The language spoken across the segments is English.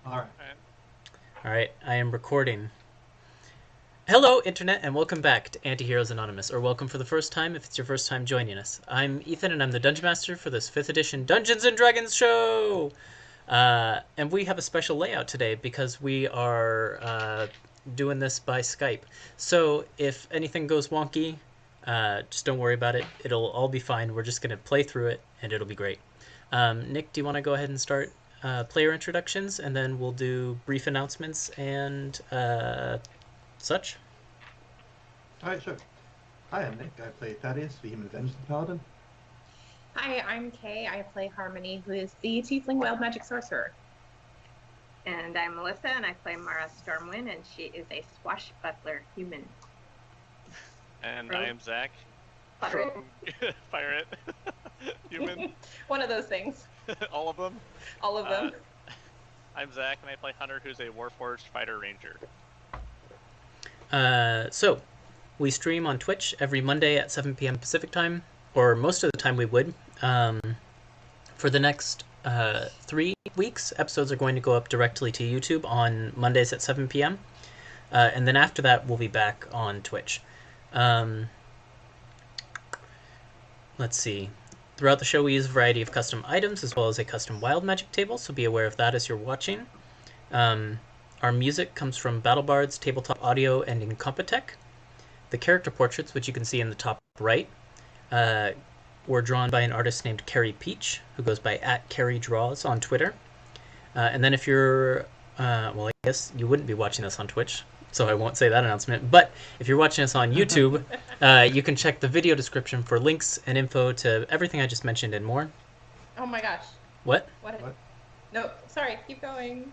All right. Alright, I am recording. Hello, Internet, and welcome back to Antiheroes Anonymous, or welcome for the first time if it's your first time joining us. I'm Ethan, and I'm the Dungeon Master for this 5th edition Dungeons & Dragons show! And we have a special layout today because we are doing this by Skype. So if anything goes wonky, just don't worry about it. It'll all be fine. We're just going to play through it, and it'll be great. Nick, do you want to go ahead and start player introductions, and then we'll do brief announcements and such? All right, sure. Hi, I'm Nick. I play Thaddeus, the Human Vengeance Paladin. Hi, I'm Kay. I play Harmony, who is the Tiefling Wild Magic Sorcerer. And I'm Melissa, and I play Mara Stormwind, and she is a swashbuckler human. And I am Zach. Pirate. Pirate. Human. One of those things. All of them. All of them. I'm Zach, and I play Hunter, who's a Warforged Fighter Ranger. So, we stream on Twitch every Monday at 7 p.m. Pacific time, or most of the time we would. For the next 3 weeks, episodes are going to go up directly to YouTube on Mondays at 7 p.m. And then after that, we'll be back on Twitch. Let's see. Throughout the show, we use a variety of custom items as well as a custom wild magic table, so be aware of that as you're watching. Our music comes from BattleBards, TabletopAudio, and Incompetech. The character portraits, which you can see in the top right, were drawn by an artist named Carrie Peach, who goes by @CarrieDraws on Twitter. And then if you're, well, I guess you wouldn't be watching us on Twitch, so I won't say that announcement. But if you're watching us on YouTube, you can check the video description for links and info to everything I just mentioned and more. Oh my gosh. What? What? No, sorry. Keep going.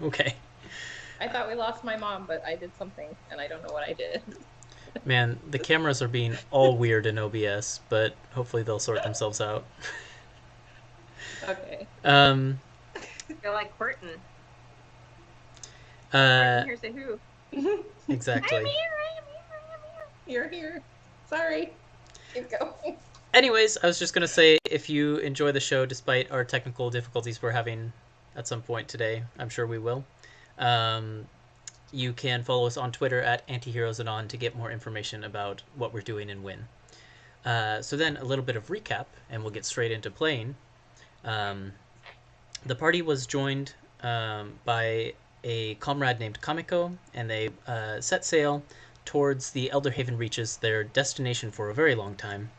Okay. I thought we lost my mom, but I did something, and I don't know what I did. Man, the cameras are being all weird in OBS, but hopefully they'll sort themselves out. Okay. You're like Horton. Here's a who. Exactly. I'm here. You're here. Sorry. Keep going. Anyways, I was just going to say, if you enjoy the show despite our technical difficulties we're having at some point today, I'm sure we will, you can follow us on Twitter at AntiheroesAnon to get more information about what we're doing and when. So then, a little bit of recap, and we'll get straight into playing. The party was joined by a comrade named Kamiko, and they set sail towards the Elderhaven Reaches, their destination for a very long time.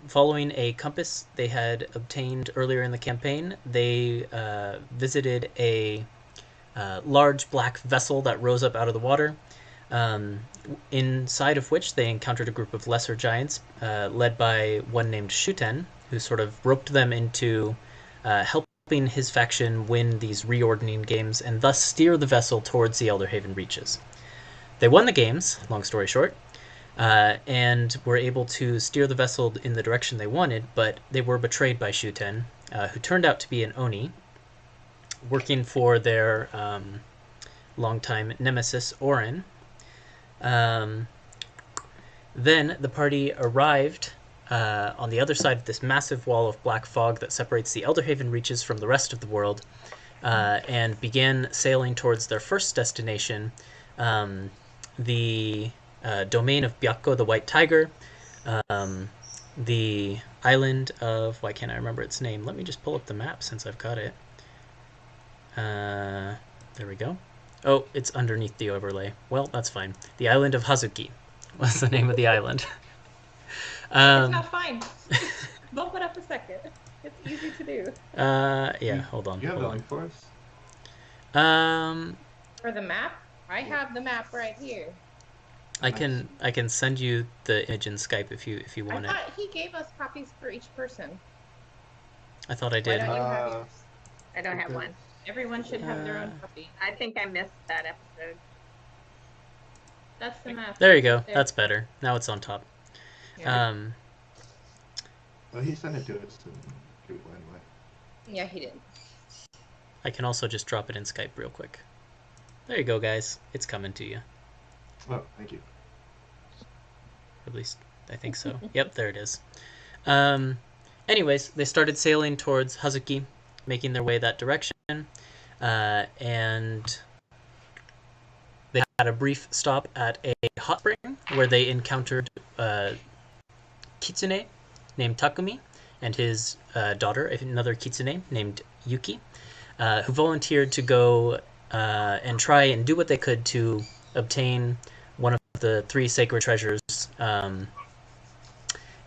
Following a compass they had obtained earlier in the campaign, they visited a large black vessel that rose up out of the water, inside of which they encountered a group of lesser giants led by one named Shuten, who sort of roped them into helping his faction win these reordering games and thus steer the vessel towards the Elderhaven Reaches. They won the games, long story short, and were able to steer the vessel in the direction they wanted, but they were betrayed by Shuten, who turned out to be an Oni, working for their longtime nemesis, Orin. Then the party arrived on the other side of this massive wall of black fog that separates the Elderhaven Reaches from the rest of the world, and began sailing towards their first destination, the domain of Byakko the White Tiger, the island of... Why can't I remember its name? Let me just pull up the map since I've got it. There we go. Oh, it's underneath the overlay. Well, that's fine. The island of Hazuki was the name of the island. It's not fine. Bump it up a second. It's easy to do. Yeah, hold on. You have hold the link for us? on. For the map? I have the map right here. I can send you the image in Skype if you I want it. thought he gave us copies for each person. I thought I Why did. don't you have yours? I don't have Okay. one. Everyone should have their own copy. I think I missed that episode. That's the map. There you go. There. That's better. Now it's on top. Yeah. Well, he sent it to us in Google anyway. Yeah, he did. I can also just drop it in Skype real quick. There you go, guys. It's coming to you. Oh, thank you. At least I think so. Yep, there it is. Anyways, they started sailing towards Hazuki, making their way that direction, and they had a brief stop at a hot spring where they encountered Kitsune named Takumi and his daughter, another Kitsune named Yuki, who volunteered to go and try and do what they could to obtain one of the 3 sacred treasures and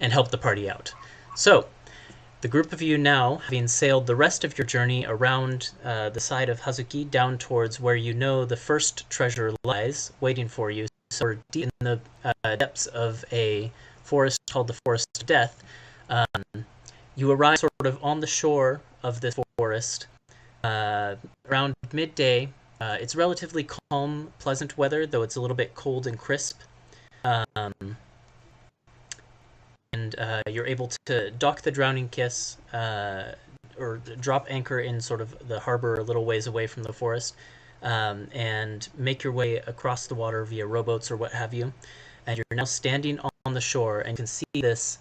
help the party out. So, the group of you now, having sailed the rest of your journey around the side of Hazuki down towards where you know the first treasure lies, waiting for you, so we're deep in the depths of a forest called the Forest of Death, you arrive sort of on the shore of this forest around midday. It's relatively calm, pleasant weather, though it's a little bit cold and crisp. And you're able to dock the Drowning Kiss, or drop anchor in sort of the harbor a little ways away from the forest, and make your way across the water via rowboats or what have you. And you're now standing on the shore and can see this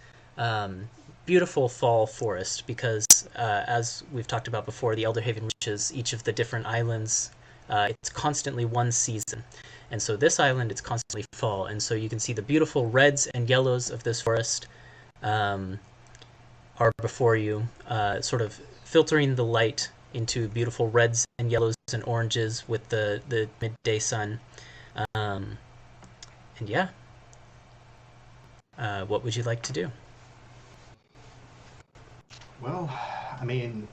beautiful fall forest because, as we've talked about before, the Elderhaven reaches each of the different islands. It's constantly one season. And so this island, it's constantly fall. And so you can see the beautiful reds and yellows of this forest are before you, sort of filtering the light into beautiful reds and yellows and oranges with the midday sun. And yeah. What would you like to do? Well, I mean,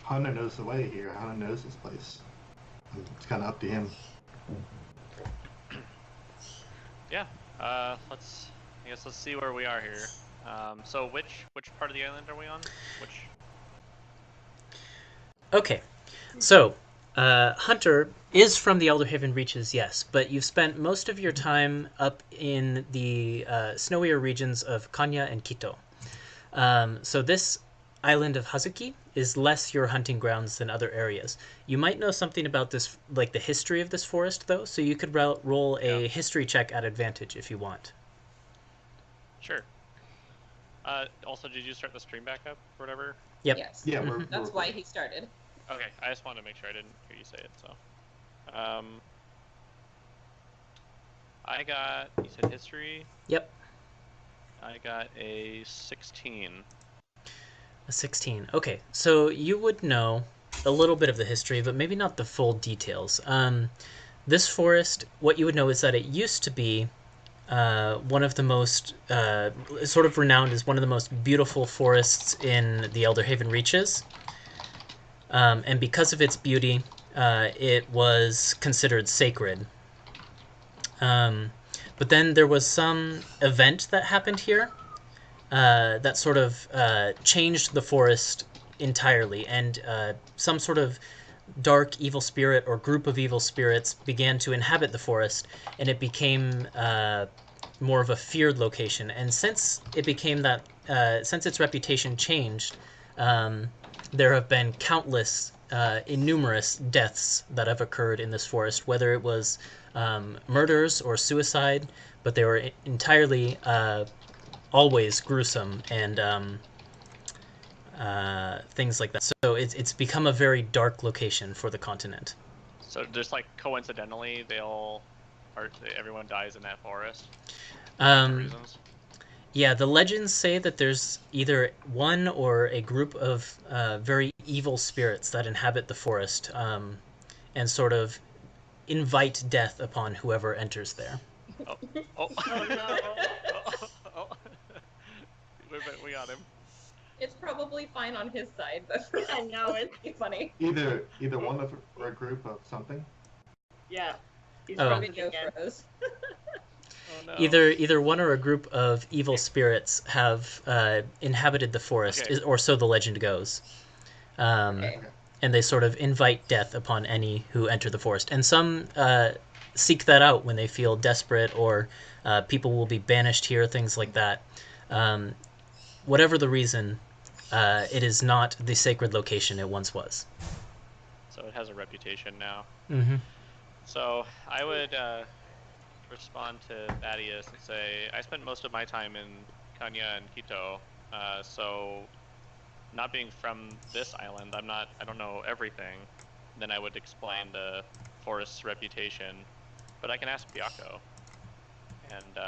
Hunter knows the way here. Hunter knows this place. It's kind of up to him. Yeah. Let's see where we are here. So which part of the island are we on? Which? Okay, so Hunter is from the Elderhaven Reaches, yes, but you've spent most of your time up in the snowier regions of Kanya and Kito. So this island of Hazuki is less your hunting grounds than other areas. You might know something about this, like the history of this forest, though, so you could roll a history check at advantage if you want. Sure. Also, did you start the stream back up or whatever? Yep. Yes. Yeah, That's why he started. Okay, I just wanted to make sure I didn't hear you say it, so. You said history? Yep. I got a 16. A 16. Okay, so you would know a little bit of the history, but maybe not the full details. This forest, what you would know is that it used to be one of the most, sort of renowned as one of the most beautiful forests in the Elderhaven Reaches. And because of its beauty, it was considered sacred. But then there was some event that happened here that sort of changed the forest entirely, and some sort of dark evil spirit or group of evil spirits began to inhabit the forest, and it became more of a feared location. And since it became that, since its reputation changed, there have been countless, innumerous deaths that have occurred in this forest, whether it was murders or suicide, but they were entirely always gruesome and things like that. So it's become a very dark location for the continent. So just like coincidentally, everyone dies in that forest? Reasons? Yeah, the legends say that there's either one or a group of very evil spirits that inhabit the forest and sort of invite death upon whoever enters there. Oh no. Oh. We got him. It's probably fine on his side, but for I know, it's funny. Either one of a group of something. Yeah. He's Oh. frozen Video again. froze. Oh no. Either one or a group of evil spirits have inhabited the forest, Okay. or so the legend goes. Okay. And they sort of invite death upon any who enter the forest. And some seek that out when they feel desperate, or people will be banished here, things like that. Whatever the reason, it is not the sacred location it once was. So it has a reputation now. Mm-hmm. So I would respond to Thaddeus and say, I spent most of my time in Kanya and Quito, so not being from this island, I don't know everything. Then I would explain the forest's reputation, but I can ask Byakko, and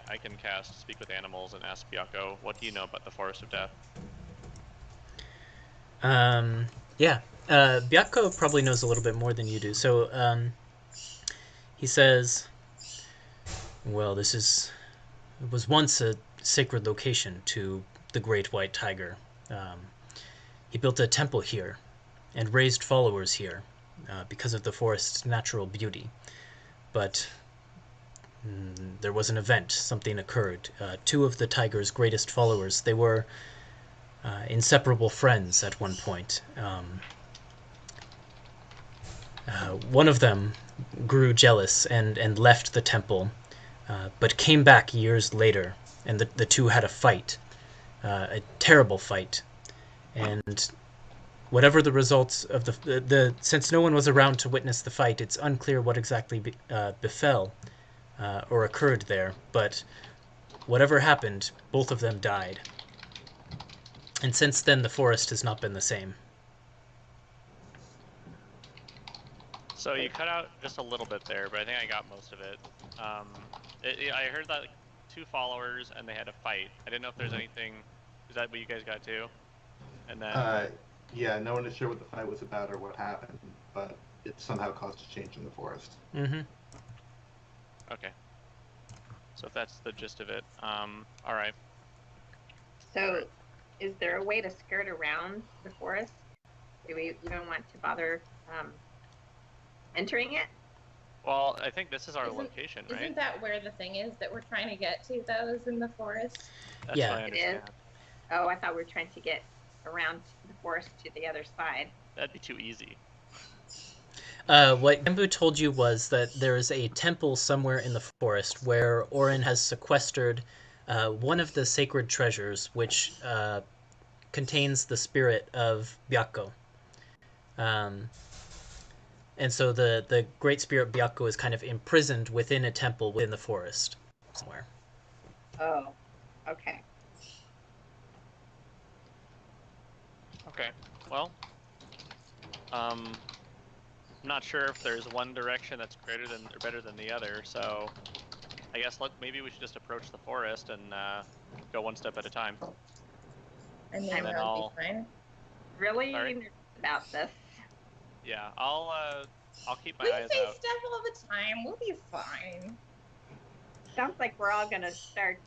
I can cast Speak with Animals and ask Byakko, what do you know about the Forest of Death? Yeah, Byakko probably knows a little bit more than you do. So he says, well, it was once a sacred location to the Great White Tiger. He built a temple here and raised followers here because of the forest's natural beauty. But there was an event, something occurred. Two of the tiger's greatest followers, they were inseparable friends at one point. One of them grew jealous and left the temple, but came back years later, and the two had a fight, a terrible fight. And whatever the results of since no one was around to witness the fight, it's unclear what exactly befell or occurred there, but whatever happened, both of them died. And since then, the forest has not been the same. So you cut out just a little bit there, but I think I got most of it. I heard that 2 followers and they had a fight. I didn't know if there's anything. Is that what you guys got too? And then. Yeah, no one is sure what the fight was about or what happened, but it somehow caused a change in the forest. Mm-hmm. Okay. So if that's the gist of it, all right. So, is there a way to skirt around the forest? Do we even want to bother entering it? Well, I think this is our location, right? Isn't that where the thing is that we're trying to get to, though, is in the forest? That's Yeah. what I understand. It is? Oh, I thought we were trying to get around the forest to the other side. That'd be too easy. What Gembu told you was that there is a temple somewhere in the forest where Orin has sequestered one of the sacred treasures, which contains the spirit of Byakko. And so the great spirit Byakko is kind of imprisoned within a temple within the forest somewhere. Oh, okay. Okay. Well, I'm not sure if there's one direction that's greater than or better than the other, so I guess maybe we should just approach the forest and go one step at a time. I mean, And then that would be fine. Really Sorry? nervous about this. Yeah, I'll keep my We eyes say out. step all the time. We'll be fine. Sounds like we're all gonna start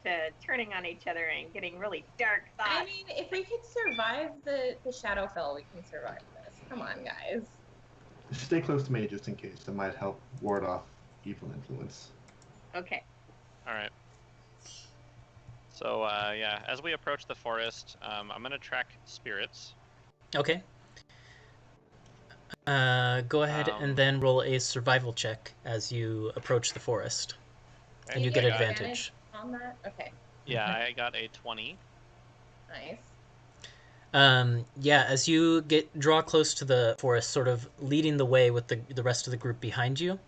turning on each other and getting really dark thoughts. I mean, if we could survive the Shadowfell, we can survive this. Come on, guys. Stay close to me just in case. It might help ward off evil influence. Okay. All right. So yeah, as we approach the forest, I'm gonna track spirits. Okay. Go ahead and then roll a survival check as you approach the forest. Okay, And you get advantage. On that? Okay. Yeah, I got a 20. Nice. Yeah, as you draw close to the forest, sort of leading the way with the rest of the group behind you,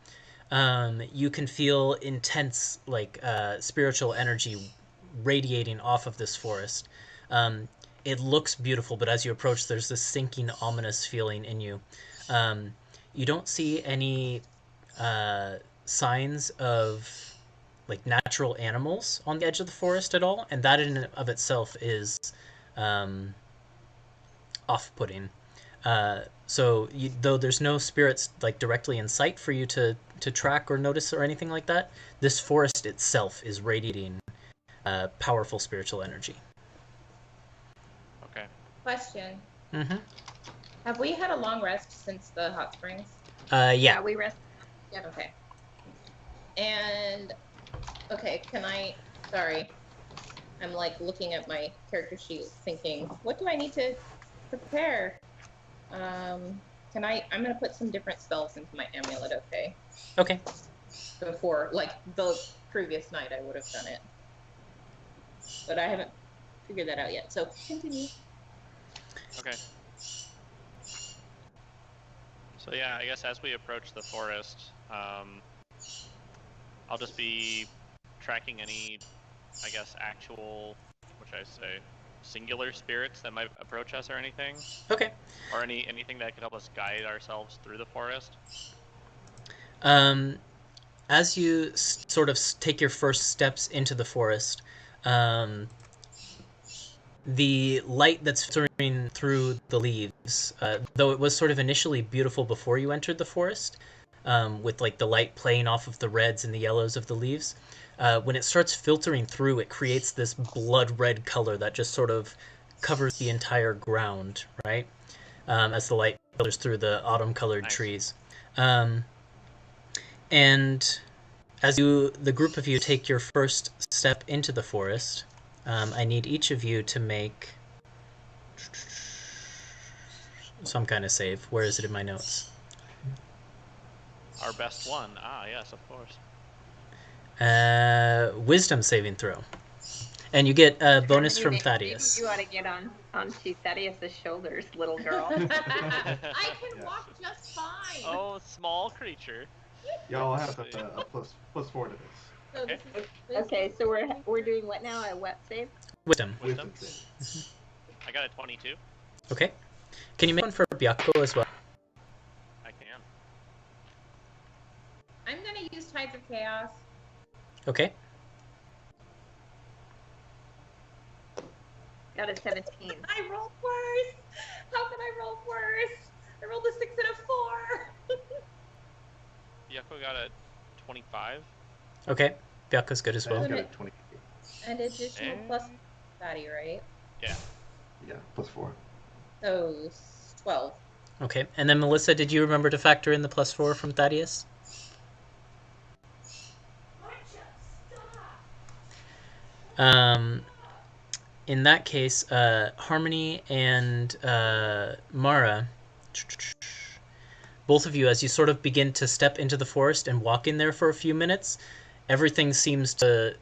you can feel intense, spiritual energy radiating off of this forest. It looks beautiful, but as you approach, there's this sinking, ominous feeling in you. You don't see any signs of natural animals on the edge of the forest at all, and that in and of itself is off-putting. So though there's no spirits directly in sight for you to track or notice or anything like that, this forest itself is radiating powerful spiritual energy. Okay. Question. Mm-hmm. Have we had a long rest since the hot springs? Yeah. We rest. Yeah. Okay. And okay, sorry, I'm looking at my character sheet thinking, what do I need to prepare? I'm gonna put some different spells into my amulet, okay? Okay. Before, the previous night I would have done it. But I haven't figured that out yet, so continue. Okay. So yeah, I guess as we approach the forest, I'll just be tracking any, I guess, actual, what should I say, singular spirits that might approach us or anything? Okay. Or anything that could help us guide ourselves through the forest? As you sort of take your first steps into the forest, the light that's filtering through the leaves, though it was sort of initially beautiful before you entered the forest, with like the light playing off of the reds and the yellows of the leaves, when it starts filtering through, it creates this blood red color that just sort of covers the entire ground, right? As the light filters through the autumn colored trees. And as the group of you take your first step into the forest, I need each of you to make some kind of save. Where is it in my notes? Our best one. Ah, yes, of course. Wisdom saving throw. And you get a bonus from Maybe Thaddeus. you ought to get on Thaddeus' shoulders, little girl. I can walk just fine. Oh, small creature. Y'all have a +4 to this. So Okay. this is Okay, so we're doing what now? A what save? Wisdom. Wisdom. save. I got a 22. Okay. Can you make one for Byakko as well? I can. I'm gonna use Tides of Chaos. Okay. Got a 17. I rolled worse. How can I roll worse? I rolled a 6 and a 4. Yako got a 25. Okay. Byakko's good as I've well. got a 20. And additional plus fatty, right? Yeah. Yeah, +4. So 12. Okay. And then Melissa, did you remember to factor in the +4 from Thaddeus? In that case, Harmony and Mara, both of you, as you sort of begin to step into the forest and walk in there for a few minutes, everything seems to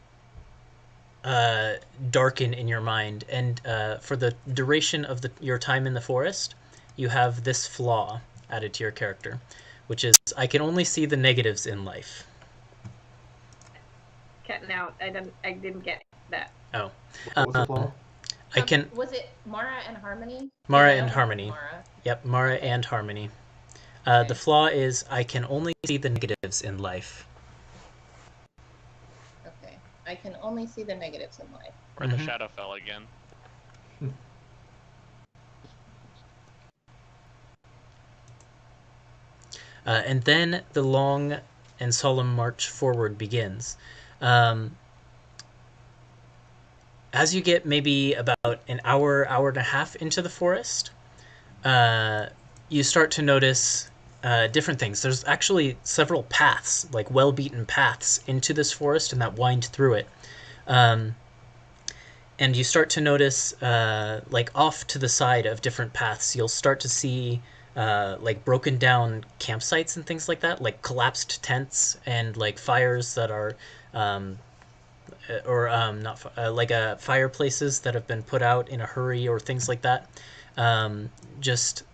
darken in your mind. And for the duration of your time in the forest, you have this flaw added to your character, which is, I can only see the negatives in life. Now I didn't get that. Oh. What was the flaw? I can... Was it Mara and Harmony? Mara Yeah, and Harmony. Mara. Yep, Mara and Harmony. The flaw is, I can only see the negatives in life. Okay. I can only see the negatives in life. Or the shadow fell again. And then the long and solemn march forward begins. As you get maybe about an hour and a half into the forest, you start to notice different things. There's actually several paths, like well-beaten paths into this forest and that wind through it. And you start to notice, like off to the side of different paths, you'll start to see like broken down campsites and things like that, like collapsed tents and like fires that are, fireplaces that have been put out in a hurry or things like that. Just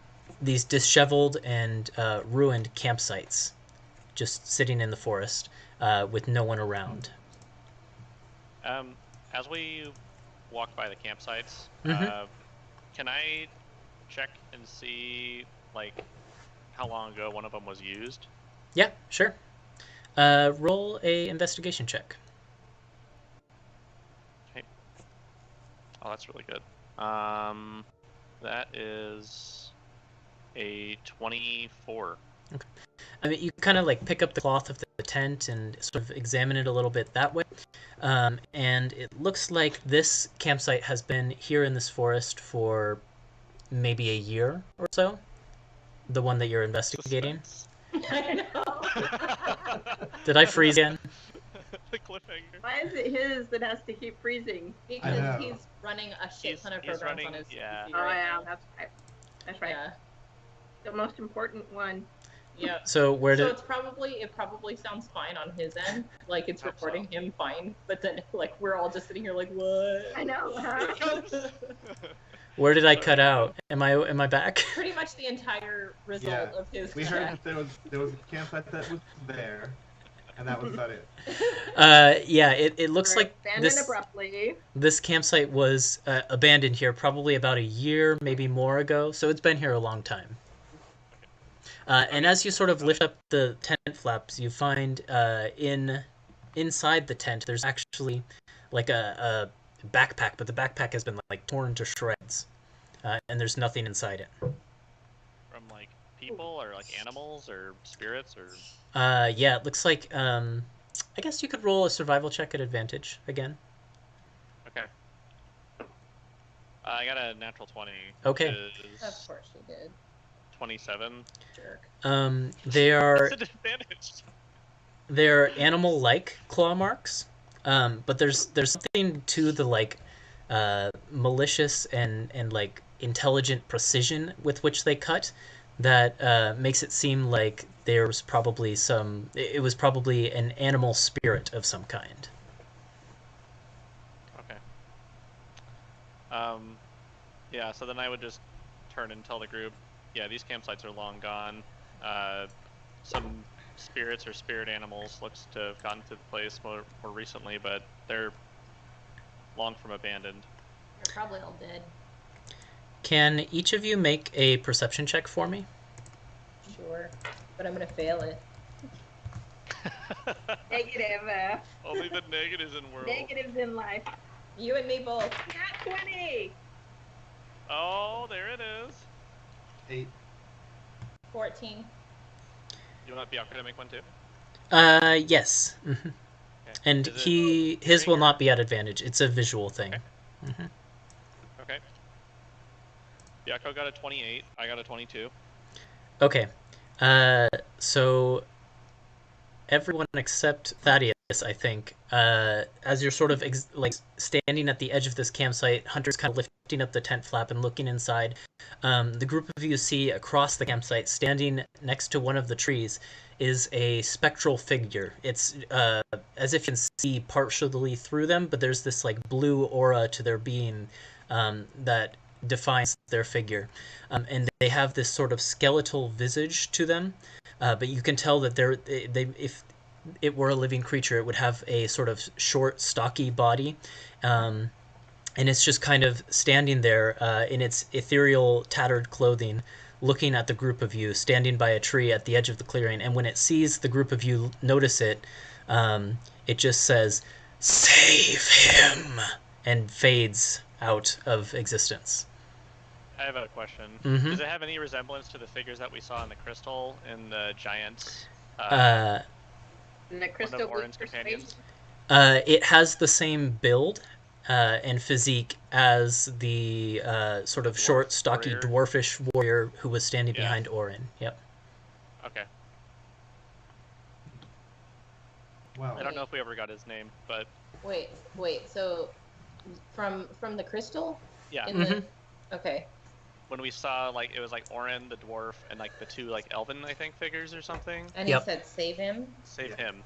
these disheveled and ruined campsites, just sitting in the forest with no one around. As we walk by the campsites, can I check and see like how long ago one of them was used? Yeah, sure. Roll a investigation check. Okay. Oh, that's really good. That is a 24. Okay. I mean, you kind of like pick up the cloth of the tent and sort of examine it a little bit that way. And it looks like this campsite has been here in this forest for maybe a year or so. The one that you're investigating. I know. Did I freeze again? The cliffhanger. Why is it his that has to keep freezing? Because he's running a shit ton of programs on his yeah. PC Oh right yeah, now. that's right. That's right. Yeah. The most important one. Yeah. So where So did... it probably sounds fine on his end, like it's reporting him fine, but then like we're all just sitting here like what? I know. Huh? Where did I cut out? Am I back? Pretty much the entire result of his We check. heard that there was a campsite that was there, And that was about it. Yeah, it looks like abandoned abruptly. this campsite was abandoned here probably about a year, maybe more ago. So it's been here a long time. And as you sort of lift up the tent flaps, you find inside the tent there's actually like a backpack, but the backpack has been like torn to shreds, and there's nothing inside it. From like people or like animals or spirits or. Yeah, it looks like I guess you could roll a survival check at advantage again. Okay. I got a natural 20. Okay. Which is Of course you did. 27. Jerk. They are That's an advantage. they're animal-like claw marks, but there's something to the like malicious and like intelligent precision with which they cut that makes it seem like there's probably it was probably an animal spirit of some kind. Okay. Yeah, so then I would just turn and tell the group, yeah, these campsites are long gone. Some spirits or spirit animals looks to have gotten to the place more recently, but they're long from abandoned. They're probably all dead. Can each of you make a perception check for me? Sure. But I'm gonna fail it. Negative. Only the negatives in world. Negatives in life. You and me both. Nat 20. Oh, there it is. 8. 14. You want Bianca to make one too? Yes. Mhm. Okay. And Is it his hearing will or- not be at advantage. It's a visual thing. Okay. Mhm. Okay. Bianca got a 28. I got a 22. Okay. So everyone except Thaddeus, I think, as you're sort of like standing at the edge of this campsite, Hunter's kind of lifting up the tent flap and looking inside. The group of you see across the campsite, standing next to one of the trees, is a spectral figure. It's as if you can see partially through them, but there's this like blue aura to their being that defines their figure. And they have this sort of skeletal visage to them, but you can tell that if it were a living creature, it would have a sort of short, stocky body. And it's just kind of standing there in its ethereal, tattered clothing, looking at the group of you, standing by a tree at the edge of the clearing. And when it sees the group of you notice it, it just says, "Save him!" and fades out of existence. I have a question. Mhm. Does it have any resemblance to the figures that we saw in the crystal in the giants? And the crystal Orin's blue companions? persuasion. It has the same build and physique as the sort of Dwarf short, stocky, warrior? dwarfish warrior who was standing Yeah. behind Orin. Yep. Okay. Wow. I don't know if we ever got his name, but Wait. So, from the crystal? yeah. In the... Okay. When we saw, like, it was like Orin, the dwarf, and like the two like elven, I think, figures or something. And Yep. he said save him? Save Yeah. him.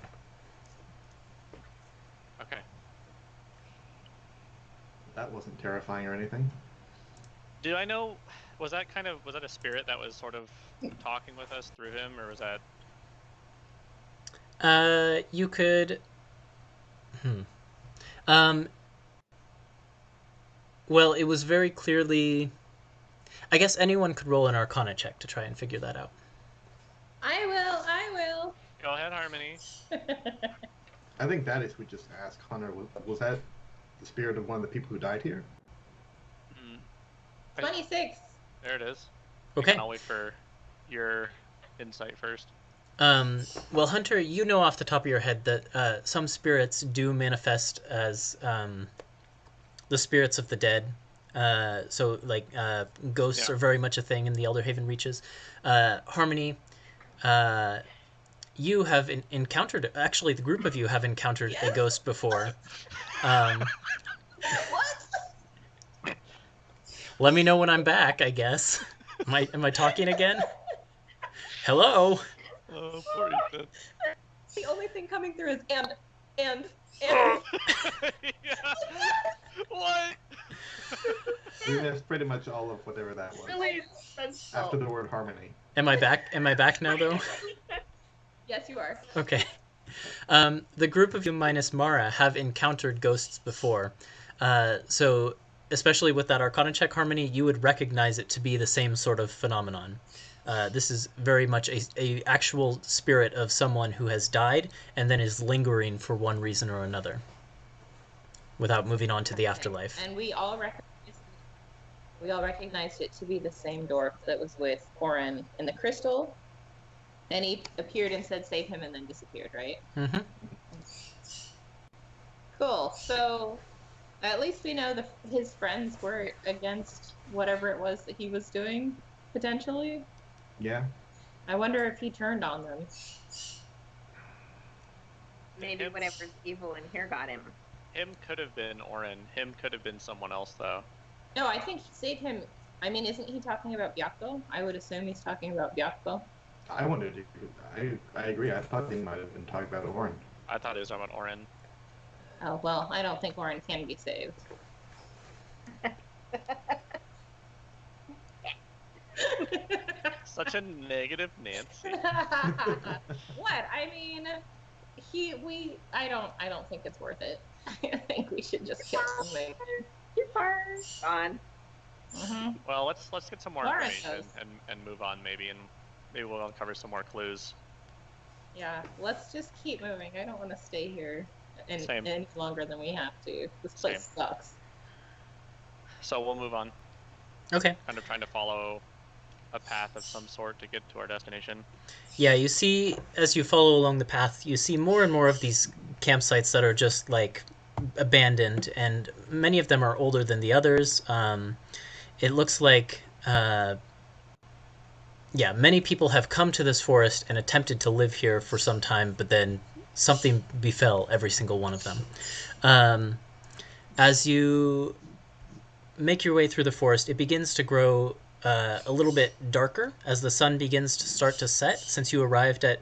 Okay. That wasn't terrifying or anything. Do I know? Was that a spirit that was sort of talking with us through him, or was that? You could. Well, it was very clearly. I guess anyone could roll an Arcana check to try and figure that out. I will. Go ahead, Harmony. I think that is we just asked Hunter, was that the spirit of one of the people who died here? 26. There it is. Okay. I'll wait for your insight first. Well, Hunter, you know off the top of your head that some spirits do manifest as the spirits of the dead. So, like, ghosts Yeah. are very much a thing in the Elderhaven reaches. Harmony, you have encountered, actually, the group of you have encountered a Yes. ghost before. What? Let me know when I'm back, I guess. Am I talking again? Hello? Oh, poor Ethan. The only thing coming through is and. Yeah. What? We missed pretty much all of whatever that was. Really? That's After the word harmony. Am I back? Am I back now, though? Yes, you are. Okay. The group of you minus Mara have encountered ghosts before. So especially with that Arcana check, Harmony, you would recognize it to be the same sort of phenomenon. This is very much a actual spirit of someone who has died and then is lingering for one reason or another without moving on to the afterlife. And we all recognized it to be the same dwarf that was with Oren in the crystal. And he appeared and said, save him, and then disappeared, right? Mm-hmm. Cool. So at least we know his friends were against whatever it was that he was doing, potentially. Yeah. I wonder if he turned on them. Maybe whatever's evil in here got him. Him could have been Oren. Him could have been someone else, though. No, I think save him. I mean, isn't he talking about Byakko? I would assume he's talking about Byakko. I wanted to. I agree. I thought they might have been talking about Orin. I thought he was talking about Oren. Oh, well, I don't think Oren can be saved. Such a negative Nancy. What? I mean, I don't think it's worth it. I think we should just kill somebody. Too far gone. Mm-hmm. Well, let's get some more Laura information knows. and move on, maybe we'll uncover some more clues. Yeah, let's just keep moving. I don't want to stay here Same. any longer than we have to. This place Same. sucks. So we'll move on. Okay. Kind of trying to follow a path of some sort to get to our destination. Yeah, you see, as you follow along the path, you see more and more of these campsites that are just, like, abandoned, and many of them are older than the others. It looks like, many people have come to this forest and attempted to live here for some time, but then something befell every single one of them. As you make your way through the forest, it begins to grow a little bit darker as the sun begins to start to set, since you arrived at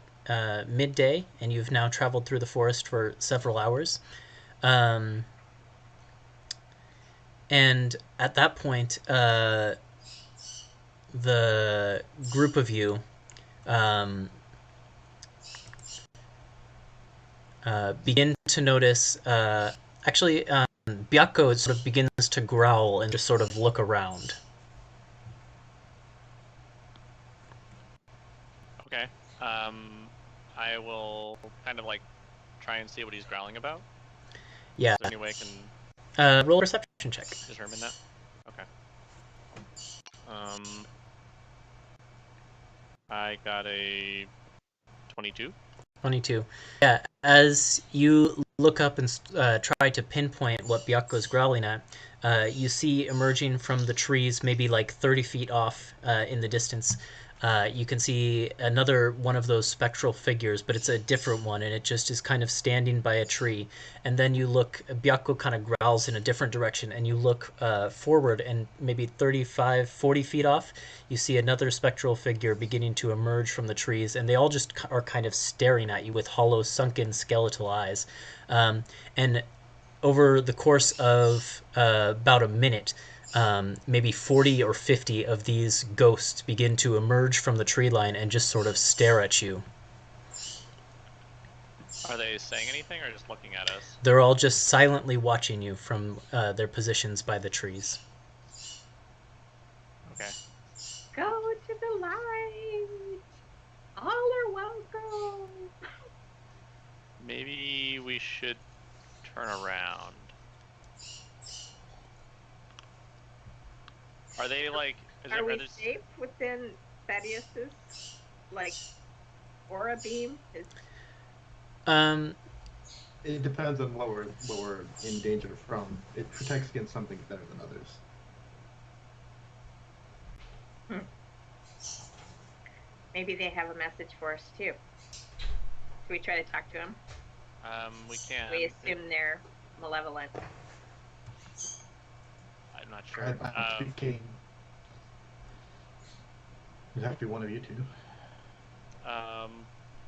midday and you've now traveled through the forest for several hours. And at that point, the group of you begin to notice, Byakko sort of begins to growl and just sort of look around. Okay. I will kind of like try and see what he's growling about. Yeah. Is there any way I can Roll a perception check. determine that? Okay. I got a 22. 22. Yeah, as you look up and try to pinpoint what Byakko's growling at, you see emerging from the trees, maybe like 30 feet off in the distance, you can see another one of those spectral figures, but it's a different one, and it just is kind of standing by a tree. And then you look, Byakko kind of growls in a different direction, and you look forward, and maybe 35, 40 feet off, you see another spectral figure beginning to emerge from the trees, and they all just are kind of staring at you with hollow, sunken, skeletal eyes. And over the course of about a minute, maybe 40 or 50 of these ghosts begin to emerge from the tree line and just sort of stare at you. Are they saying anything or just looking at us? They're all just silently watching you from their positions by the trees. Okay. Go to the light. All are welcome. Maybe we should turn around. Are they like? Are we safe within Thaddeus's like aura beam? It depends on what we're in danger from. It protects against something better than others. Maybe they have a message for us too. Can we try to talk to them? We can. We assume they're malevolent. I'm not sure. I'm speaking. It'd have to be one of you two.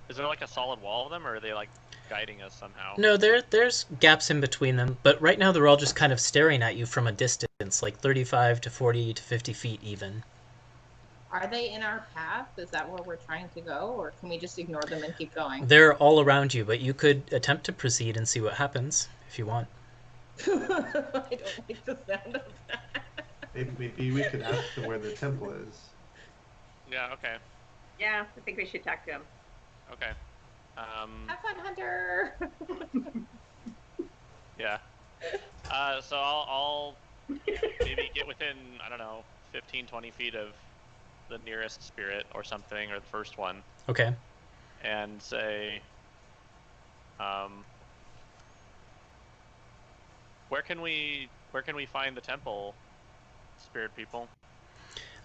Is there like a solid wall of them, or are they like guiding us somehow? No, there's gaps in between them, but right now they're all just kind of staring at you from a distance, like 35 to 40 to 50 feet even. Are they in our path? Is that where we're trying to go, or can we just ignore them and keep going? They're all around you, but you could attempt to proceed and see what happens if you want. I don't like the sound of that. Maybe we could ask them where the temple is. Yeah. Okay. Yeah, I think we should talk to him. Okay. Have fun, Hunter. Yeah. So I'll maybe get within, I don't know, 15, 20 feet of the nearest spirit or something, or the first one, Okay. and say, where can we find the temple, spirit people?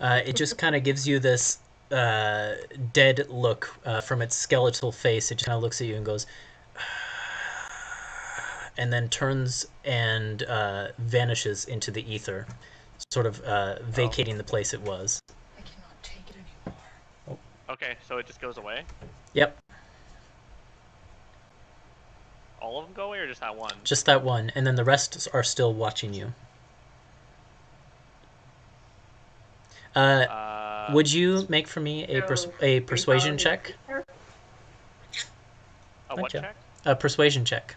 It just kind of gives you this dead look from its skeletal face. It just kind of looks at you and goes, and then turns and vanishes into the ether, sort of vacating the place it was. I cannot take it anymore. Okay, so it just goes away? Yep, All of them go away, or just that one? just that one, and then the rest are still watching you. Would you make for me a persuasion check? A what Gotcha. check? A persuasion check.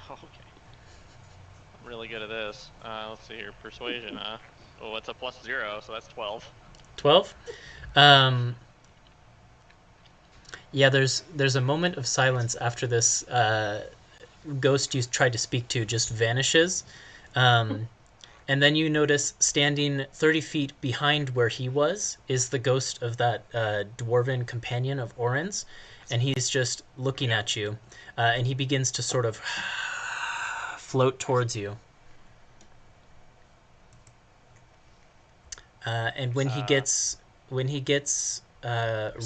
Oh, okay. I'm really good at this. Let's see here. Persuasion, huh? Oh, it's a +0, so that's 12. 12? Yeah, there's a moment of silence after this ghost you tried to speak to just vanishes. And then you notice standing 30 feet behind where he was is the ghost of that dwarven companion of Orin's, and he's just looking at you, and he begins to sort of float towards you. And when he gets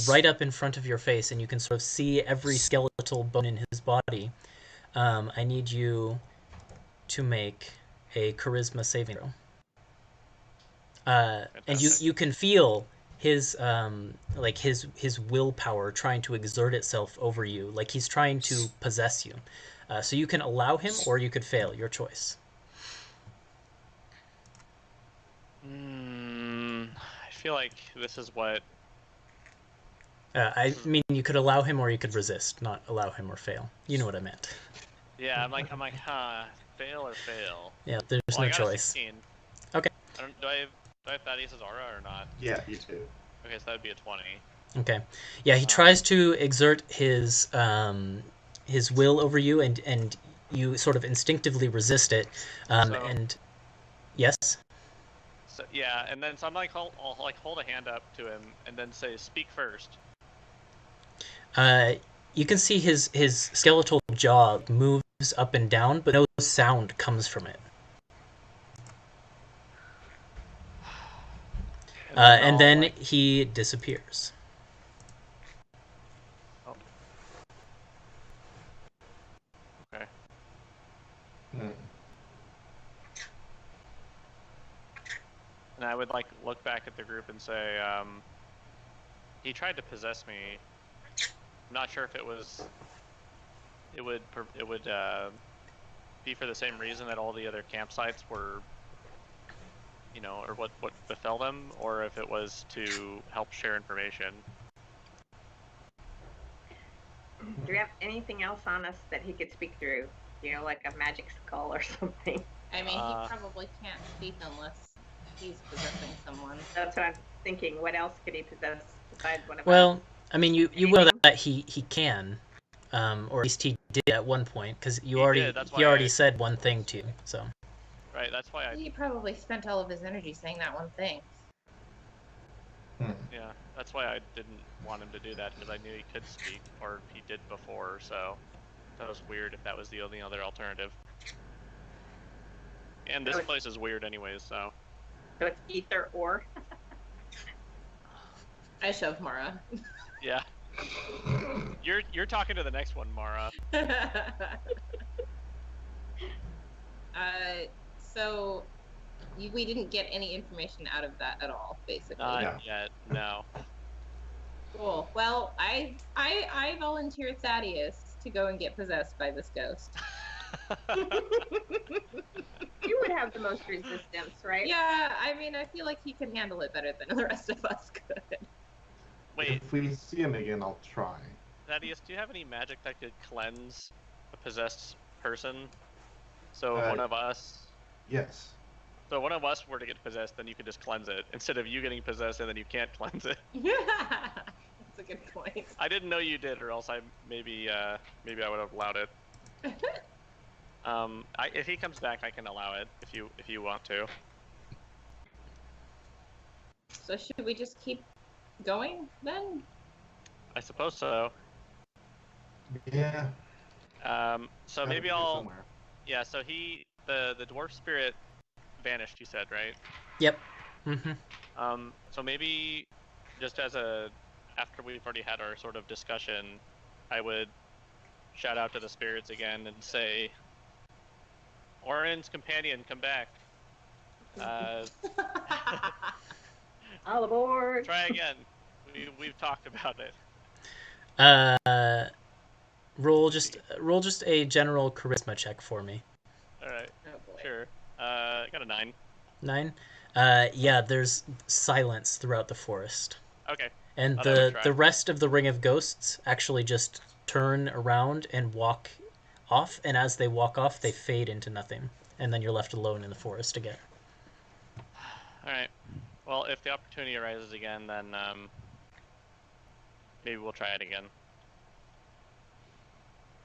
right up in front of your face, and you can sort of see every skeletal bone in his body, I need you to make a charisma saving throw. And you can feel his his willpower trying to exert itself over you, like he's trying to possess you. So you can allow him, or you could fail. Your choice. I feel like this is what... I mean, you could allow him, or you could resist. Not allow him or fail. You know what I meant. Yeah, I'm like, huh, fail or fail? Yeah, there's Well, no I got choice. A 16. Okay. Do I have Thaddeus' aura or not? Yeah, you too. Okay, so that would be a 20. Okay. Yeah, he tries to exert his will over you, and you sort of instinctively resist it. And yes. So yeah, and then so I'm like, I'll like hold a hand up to him and then say, "Speak first." You can see his skeletal jaw moves up and down, but no sound comes from it. And then like... he disappears. Oh. Okay. And I would like look back at the group and say, he tried to possess me. I'm not sure if it would be for the same reason that all the other campsites were, you know, or what befell them, or if it was to help share information. Do we have anything else on us that he could speak through? You know, like a magic skull or something? I mean, he probably can't speak unless he's possessing someone. That's what I'm thinking. What else could he possess besides one of us? Well, I mean, you know that he can, or at least he did at one point, because he already said one thing to you. So. Right. That's why He probably spent all of his energy saying that one thing. Yeah, that's why I didn't want him to do that, because I knew he could speak, or he did before. So that was weird if that was the only other alternative. And this place is weird anyways, so. So it's ether or? I shove Mara. Yeah. You're talking to the next one, Mara. So we didn't get any information out of that at all, basically. Not yet, no. Cool. Well, I volunteer Thaddeus to go and get possessed by this ghost. You would have the most resistance, right? Yeah, I mean, I feel like he could handle it better than the rest of us could. Wait, If we see him again, I'll try. Thaddeus, do you have any magic that could cleanse a possessed person? So if one of us Yes. were to get possessed, then you could just cleanse it instead of you getting possessed and then you can't cleanse it. That's a good point. I didn't know you did, or else I maybe I would have allowed it. If he comes back, I can allow it if you want to. So should we just keep going then? I suppose so. Yeah. So Gotta maybe be here I'll. somewhere. Yeah. So the dwarf spirit vanished. You said, right? Yep. Mm-hmm. So maybe just after we've already had our sort of discussion, I would shout out to the spirits again and say, Orin's companion, come back. All aboard. Try again. We've talked about it. Roll just a general charisma check for me. All right. Oh boy. Sure. I got a 9. 9. Yeah, there's silence throughout the forest. Okay. And Thought I would try. the rest of the ring of ghosts actually just turn around and walk off, and as they walk off, they fade into nothing, and then you're left alone in the forest again. All right. Well, if the opportunity arises again, then maybe we'll try it again.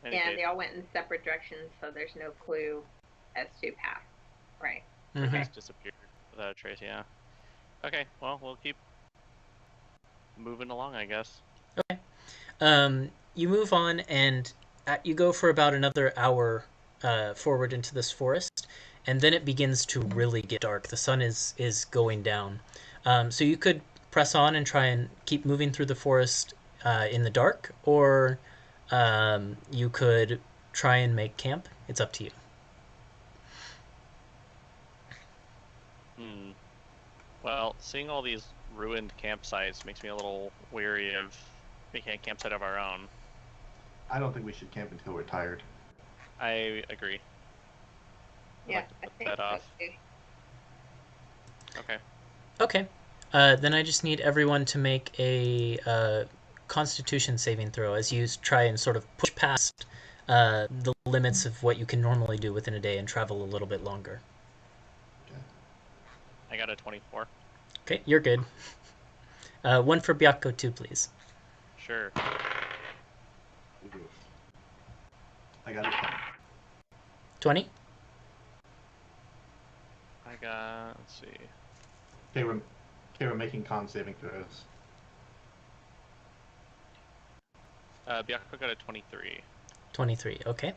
Any Yeah, case- they all went in separate directions, so there's no clue as to path. Right. Mhm. Just disappeared without a trace. Yeah. Okay. Well, we'll keep moving along, I guess. You move on, and you go for about another hour forward into this forest, and then it begins to really get dark. The sun is going down. So you could press on and try and keep moving through the forest in the dark, or you could try and make camp. It's up to you. Well, seeing all these ruined campsites makes me a little weary of making a campsite of our own. I don't think we should camp until we're tired. I agree. I'd Yeah, like to I put think that so off. too. Okay. Okay. Then I just need everyone to make a Constitution saving throw as you try and sort of push past the limits of what you can normally do within a day and travel a little bit longer. I got a 24. Okay, you're good. One for Byakko too, please. Sure. I got it. 20? I got. Let's see. Okay, we're making con saving throws. Byakko got a 23. 23, okay.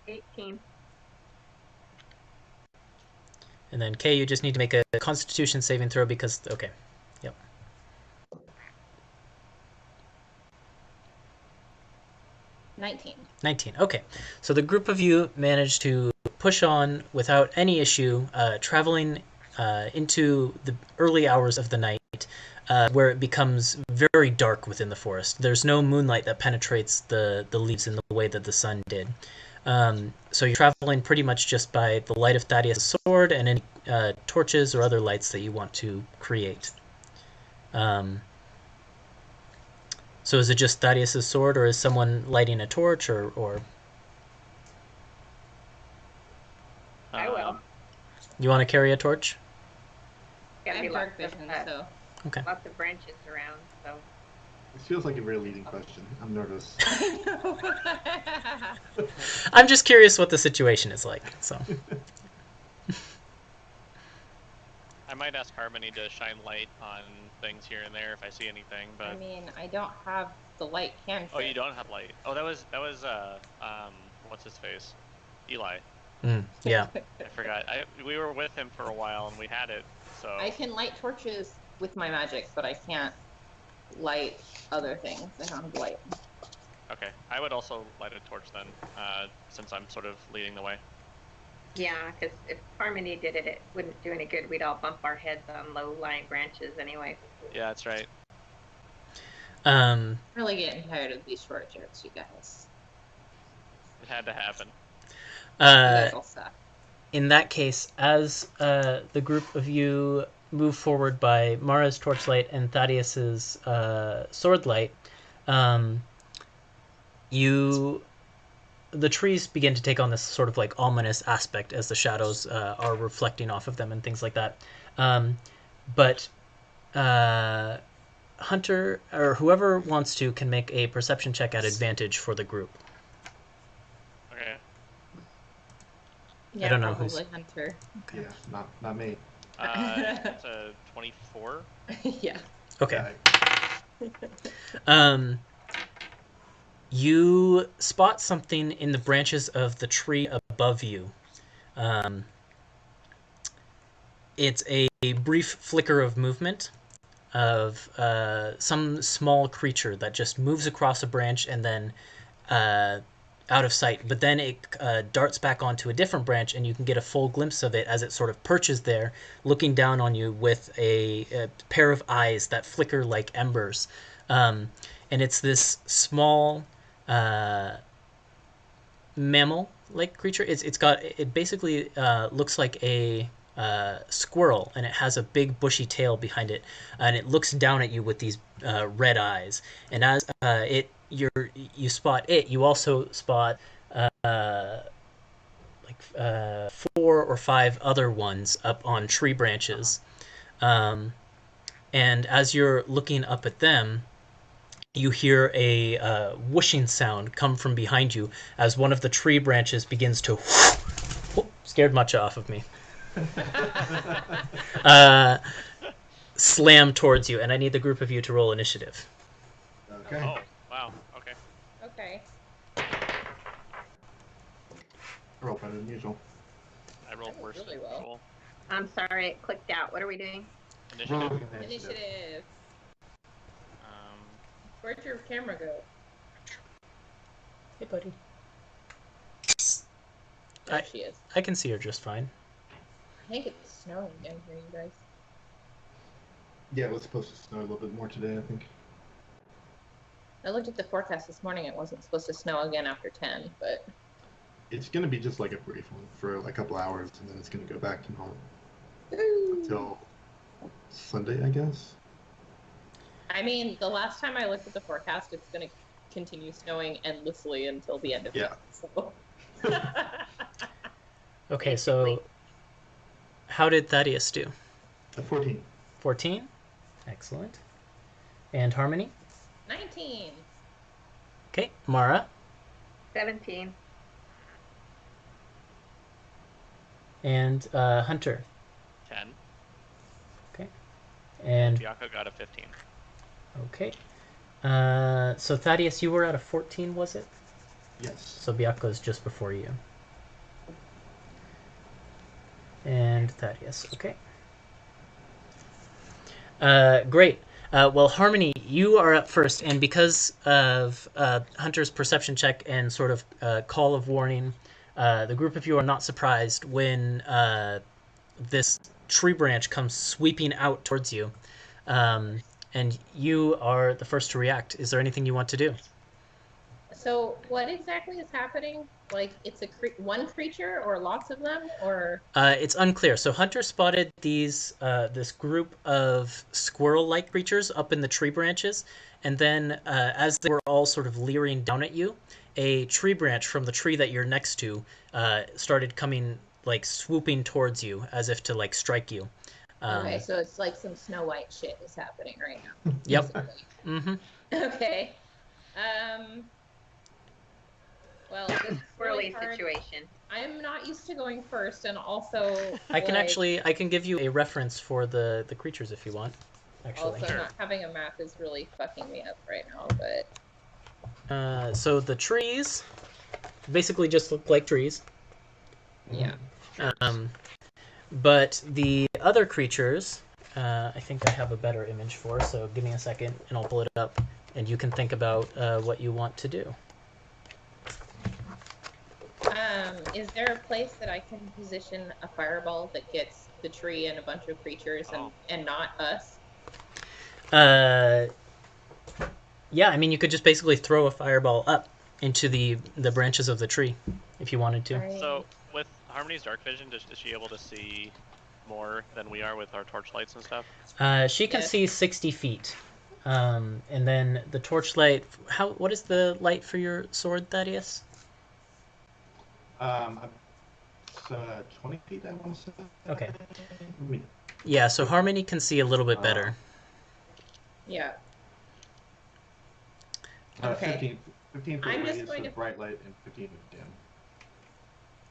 18. And then Kay, you just need to make a Constitution saving throw because... Okay, yep. 19, okay. So the group of you managed to push on without any issue, traveling into the early hours of the night, where it becomes very dark within the forest. There's no moonlight that penetrates the leaves in the way that the sun did. So you're traveling pretty much just by the light of Thaddeus' sword and any torches or other lights that you want to create. So is it just Thaddeus' sword, or is someone lighting a torch, or... I will. You want to carry a torch? I Gotta be have lots dark vision, of, so. Okay. lots of branches around, so. This feels like a very leading question. I'm nervous. I know. I'm just curious what the situation is like, so... I might ask Harmony to shine light on things here and there if I see anything, but... I mean, I don't have the light cantrip. Oh, you don't have light. Oh, that was what's his face? Eli. Yeah. I forgot. We were with him for a while and we had it, so... I can light torches with my magic, but I can't light other things. I don't have light. Okay. I would also light a torch then, since I'm sort of leading the way. Yeah, because if Harmony did it, it wouldn't do any good. We'd all bump our heads on low-lying branches anyway. Yeah, that's right. I'm really getting tired of these short jokes, you guys. It had to happen. You guys all suck. In that case, as the group of you move forward by Mara's torchlight and Thaddeus's swordlight, the trees begin to take on this sort of like ominous aspect as the shadows are reflecting off of them and things like that. But Hunter or whoever wants to can make a perception check at advantage for the group. Okay. Yeah, I don't know probably Hunter. Okay. Yeah, not me. It's a 24. Yeah. Okay. You spot something in the branches of the tree above you. It's a brief flicker of movement of some small creature that just moves across a branch and then out of sight. But then it darts back onto a different branch, and you can get a full glimpse of it as it sort of perches there, looking down on you with a pair of eyes that flicker like embers. And it's this small mammal-like creature. It basically looks like a squirrel, and it has a big bushy tail behind it, and it looks down at you with these red eyes. And as you spot it, you also spot 4 or 5 other ones up on tree branches. And as you're looking up at them, you hear a whooshing sound come from behind you as one of the tree branches begins to scared much off of me. Slam towards you, and I need the group of you to roll initiative. Okay. Oh, wow. Okay. Okay. Roll better than usual. I rolled worse really than well. usual. I'm sorry, it clicked out. What are we doing? Initiative. Initiative. Um, Where'd your camera go? Hey, buddy. There she is. I can see her just fine. I think it's snowing down here, you guys. Yeah, it was supposed to snow a little bit more today, I think. I looked at the forecast this morning. It wasn't supposed to snow again after 10, but... It's going to be just like a brief one for like a couple hours, and then it's going to go back to normal. Until Sunday, I guess. I mean, the last time I looked at the forecast, it's going to continue snowing endlessly until the end of Yeah. the month. So. Okay, so how did Thaddeus do? 14. 14? Excellent. And Harmony? 19. Okay, Mara? 17. And Hunter? 10. Okay. And Bianca got a 15. okay. So Thaddeus, you were at a 14, was it? Yes. So Bianca's just before you. And Thaddeus, okay. Great. Well, Harmony, you are up first, and because of Hunter's perception check and sort of call of warning, the group of you are not surprised when this tree branch comes sweeping out towards you, and you are the first to react. Is there anything you want to do? So what exactly is happening? Like, it's one creature or lots of them, or? It's unclear. So Hunter spotted this group of squirrel-like creatures up in the tree branches, and then as they were all sort of leering down at you, a tree branch from the tree that you're next to started coming, like swooping towards you as if to like strike you. Okay, so it's like some Snow White shit is happening right now. Yep. Basically. Okay. Well, this is really Squirrely hard. situation. I'm not used to going first, and also I can give you a reference for the creatures if you want. Actually, also not having a map is really fucking me up right now. But so the trees basically just look like trees. yeah, But the other creatures, I think I have a better image for. So give me a second, and I'll pull it up, and you can think about what you want to do. is there a place that I can position a fireball that gets the tree and a bunch of creatures and not us? Yeah, I mean, you could just basically throw a fireball up into the branches of the tree, if you wanted to. Alright. So with Harmony's dark vision, is she able to see more than we are with our torchlights and stuff? She can Yes. see 60 feet. And then the torchlight. What is the light for your sword, Thaddeus? It's 20 feet, I want to say. Okay. Let me- Yeah, so Harmony can see a little bit better. Yeah. Uh, Okay. 15 foot I'm just radius going to- of bright light and 15 of dim.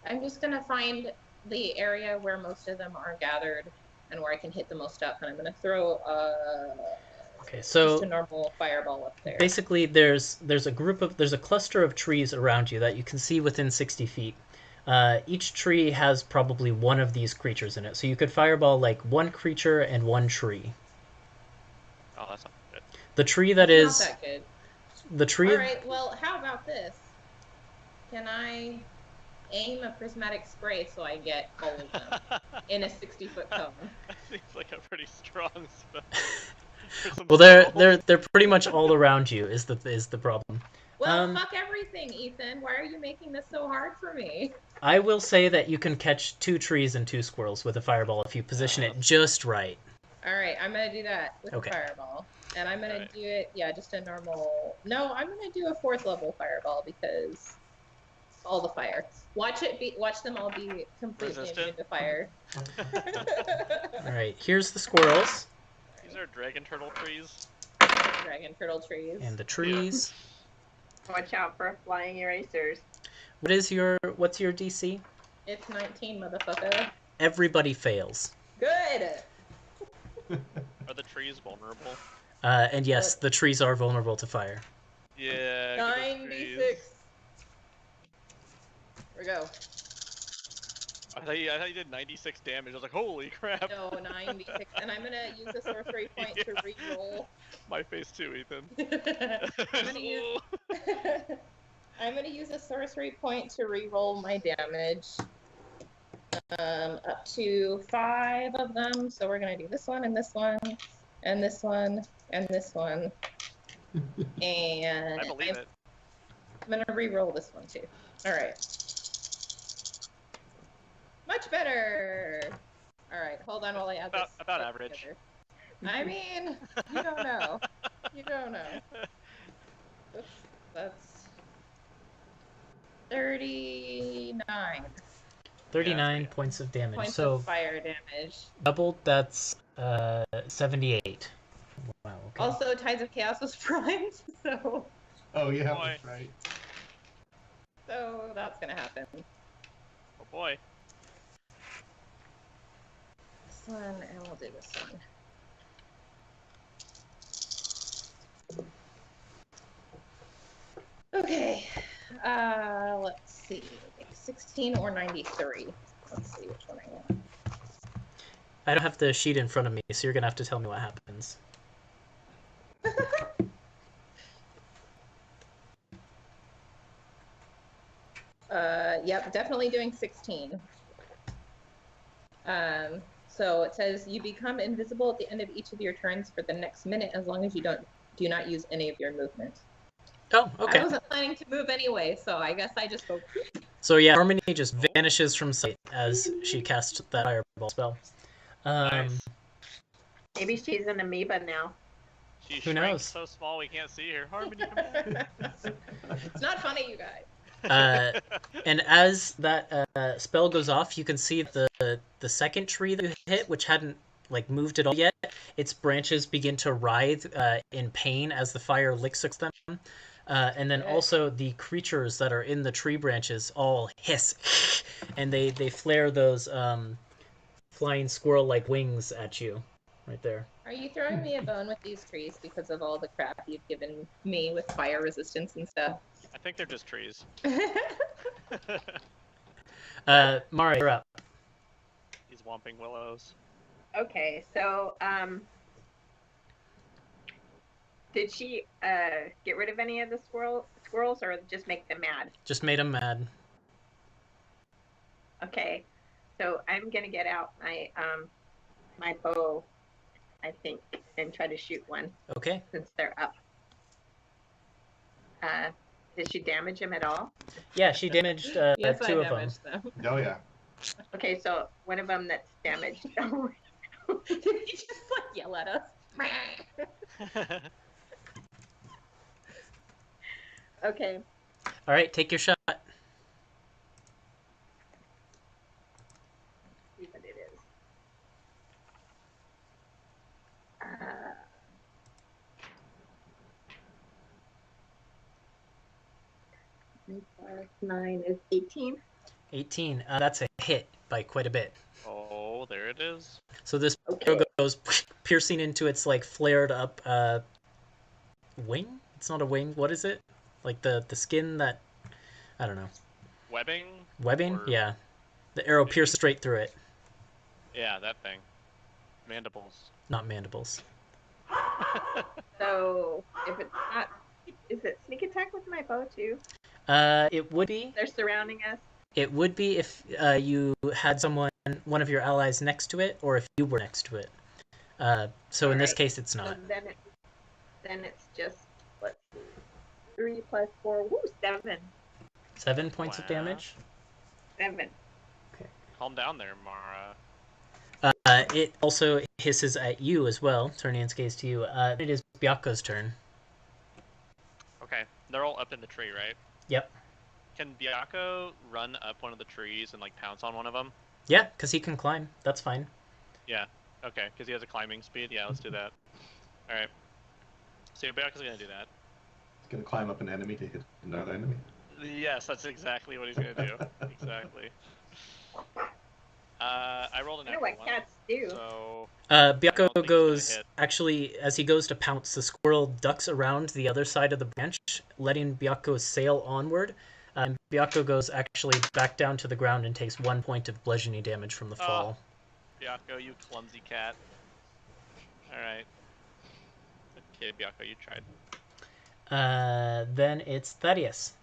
I'm just gonna find the area where most of them are gathered and where I can hit the most stuff, and I'm gonna throw Okay, just so a normal fireball up there. basically there's a cluster of trees around you that you can see within 60 feet. Each tree has probably one of these creatures in it, so you could fireball like one creature and one tree. Oh, that's not good. The tree that It's is not that good. the tree. All right. Well, how about this? Can I aim a prismatic spray so I get all of them in a 60-foot cone? That seems like a pretty strong spell. for some Well, spells. they're pretty much all around you. Is the problem? Well, fuck everything, Ethan. Why are you making this so hard for me? I will say that you can catch 2 trees and 2 squirrels with a fireball if you position it just right. All right, I'm gonna do that with Okay. a fireball, and I'm gonna Alright. do it. Yeah, just a normal. No, I'm gonna do a 4th level fireball because all the fire. Watch them all be completely Resistant? immune to fire. All right, here's the squirrels These are dragon turtle trees. Dragon turtle trees. and the trees. Watch out for flying erasers. What's your DC? It's 19, motherfucker. Everybody fails. Good. Are the trees vulnerable? And yes, the trees are vulnerable to fire. Yeah. get those trees. 96. Here we go. I thought you did 96 damage. I was like, holy crap. No, 96. And I'm gonna use a sorcery point to re-roll. My face too, Ethan. I'm gonna use a sorcery point to re-roll my damage. Up to 5 of them. So we're gonna do this one and this one and this one and this one. And I believe it. I'm gonna re-roll this one too. All right. Much better. All right, hold on while I add this. About stuff average. together. I mean, you don't know. You don't know. Oops, that's 39 39 points of damage. points So of fire damage. doubled, that's 78. Wow. Okay. Also, Tides of Chaos was primed, so Oh, yeah, Boy. that's right. that's gonna happen. Oh boy. This one, and we'll do this one. Okay, let's see. 16 or 93. Let's see which one I want. I don't have the sheet in front of me, so you're gonna have to tell me what happens. Yep, definitely doing 16. So it says you become invisible at the end of each of your turns for the next minute as long as you do not use any of your movement. Oh, okay. I wasn't planning to move anyway, so I guess I just go. So yeah, Harmony just vanishes from sight as she casts that fireball spell. Nice. Maybe she's an amoeba now. She Who shrank knows? so small we can't see her. Harmony, come back. It's not funny, you guys. And as that spell goes off, you can see the second tree that you hit, which hadn't like moved at all yet. Its branches begin to writhe in pain as the fire licks at them. And then Okay. also the creatures that are in the tree branches all hiss, and they flare those flying squirrel-like wings at you, right there. Are you throwing me a bone with these trees because of all the crap you've given me with fire resistance and stuff? I think they're just trees. Mara, you're up. These whomping willows. Okay, so did she get rid of any of the squirrels or just make them mad? Just made him mad. Okay, so I'm gonna get out my my bow, I think, and try to shoot one Okay. since they're up. Did she damage him at all? Yeah, she damaged Yes, I two of them. damaged them. Oh yeah. Okay, so one of them that's damaged. Did he just like yell at us? Okay. All right, take your shot. See what it is. 9 is 18. 18. That's a hit by quite a bit. Oh, there it is. So this Okay. arrow goes piercing into its like flared up wing. It's not a wing. What is it? Like the skin that I don't know. Webbing? Webbing? Or- Yeah. The arrow pierced straight through it. Yeah, that thing. Mandibles. Not mandibles. So if it's not, is it sneak attack with my bow too? It would be. They're surrounding us. It would be if you had one of your allies next to it, or if you were next to it. So in this Alright. case, it's So not. then it's just, let's see, 3 plus 4, woo, 7. 7 points of Wow. damage. 7. Calm down there, Mara. It also hisses at you as well, turning its gaze to you. It is Byako's turn. Okay, they're all up in the tree, right? Yep. Can Byako run up one of the trees and like pounce on one of them? Yeah, because he can climb. That's fine. Yeah. Okay, because he has a climbing speed. Yeah, let's do that. All right. So Byako's gonna do that. It's gonna climb up an enemy to hit another enemy. Yes, that's exactly what he's gonna do. Exactly. I rolled an I know natural what cats do. So I don't think Byako it's gonna goes, hit. actually, as he goes to pounce, the squirrel ducks around the other side of the branch, letting Byako sail onward. And Byako goes actually back down to the ground and takes 1 point of bludgeoning damage from the fall. Byako, you clumsy cat. All right. Okay, Byako, you tried. Then it's Thaddeus.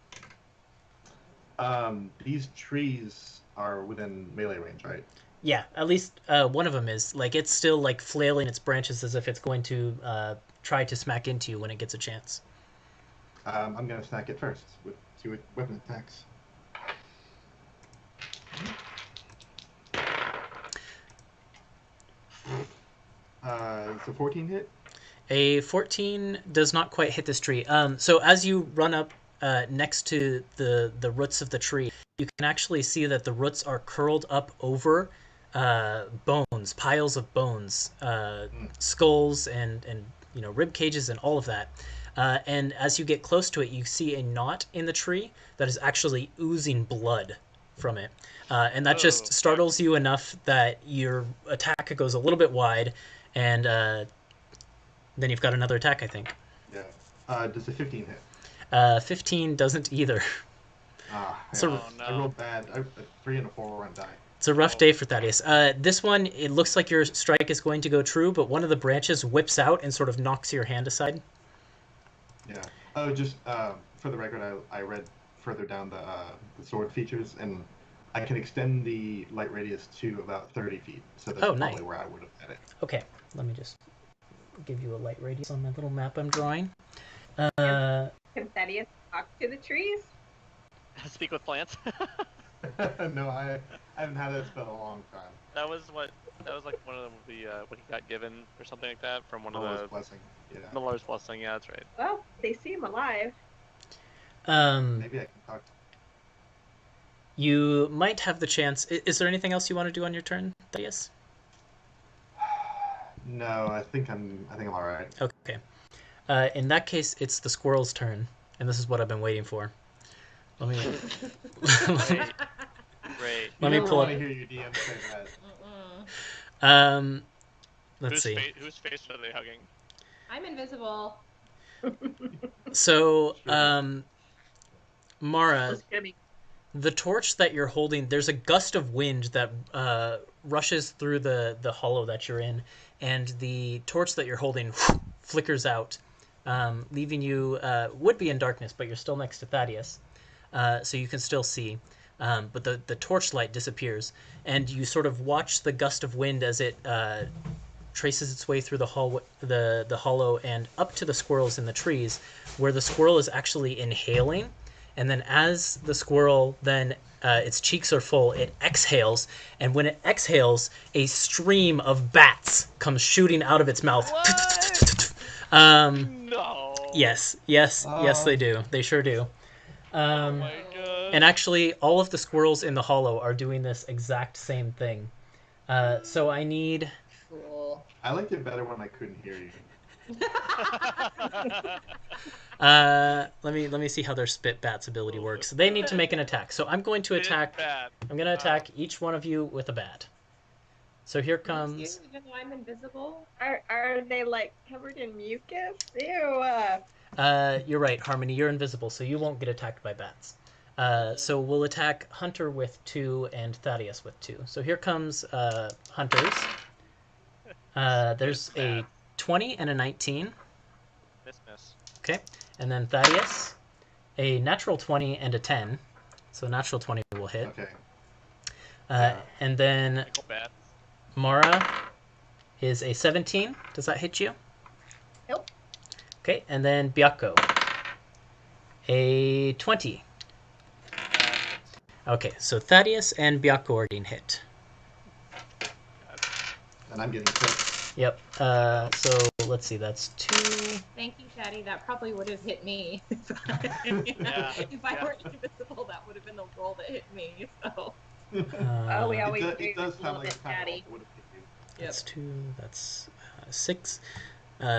These trees are within melee range, right? Yeah, at least one of them is. Like, it's still like flailing its branches as if it's going to try to smack into you when it gets a chance. I'm gonna snack it first with 2 weapon attacks. It's a 14 hit. A 14 does not quite hit this tree. So as you run up next to the roots of the tree, you can actually see that the roots are curled up over bones, piles of bones, skulls, and rib cages and all of that. And as you get close to it, you see a knot in the tree that is actually oozing blood from it. And that just Oh, startles you enough that your attack goes a little bit wide, and then you've got another attack, I think. Yeah. Does a 15 hit? 15 doesn't either. So Oh, no. I rolled bad. A 3 and a 4 on die. It's a rough day for Thaddeus. This one, it looks like your strike is going to go true, but one of the branches whips out and sort of knocks your hand aside. Yeah. Oh, just for the record, I read further down the sword features, and I can extend the light radius to about 30 feet. So that's Oh, nice. probably where I would have had it. Okay, let me just give you a light radius on my little map I'm drawing. Can Thaddeus talk to the trees? Speak with plants. No, I haven't had that spell in a long time. That was like one of the what he got given or something like that from one Allah's of blessing. Yeah. the Lord's blessing. Yeah, that's right. Well, they seem alive. Maybe I can talk to You might have the chance. Is there anything else you want to do on your turn, Thaddeus? No, I think I'm all right. Okay. In that case, it's the squirrel's turn, and this is what I've been waiting for. Let me Great. Great. let me You never pull up. want to hear your DM say that. Let's Whose see. Whose face are they hugging? I'm invisible. So, Mara, It's gonna be the torch that you're holding, there's a gust of wind that rushes through the hollow that you're in, and the torch that you're holding flickers out, leaving you would be in darkness, but you're still next to Thaddeus, so you can still see. But the torchlight disappears, and you sort of watch the gust of wind as it traces its way through the hollow and up to the squirrels in the trees, where the squirrel is actually inhaling and then as the squirrel then its cheeks are full, it exhales, and when it exhales, a stream of bats comes shooting out of its mouth. What? No. Yes, they do. They sure do. Oh my god. And actually, all of the squirrels in the hollow are doing this exact same thing. So I need. Cool. I liked it better when I couldn't hear you. Let me see how their spit bats ability works. They need to make an attack. So I'm going to attack. I'm going to attack each one of you with a bat. So here comes. You, even though I'm invisible. Are they like covered in mucus? Ew. You're right, Harmony. You're invisible, so you won't get attacked by bats. So we'll attack Hunter with 2 and Thaddeus with 2. So here comes Hunter's. There's a 20 and a 19. Miss. Okay. And then Thaddeus, a natural 20 and a 10. So natural 20 will hit. Okay. And then Mara is a 17. Does that hit you? Nope. Okay. And then Byakko, a 20. Okay, so Thaddeus and Byakko are getting hit. And I'm getting hit. Yep. So let's see, that's 2. Thank you, Chatty. That probably would have hit me. If I weren't invisible, that would have been the roll that hit me. So. Oh, we always It does a sound little like bit a kind chatty. of would have hit you. That's 2. That's 6.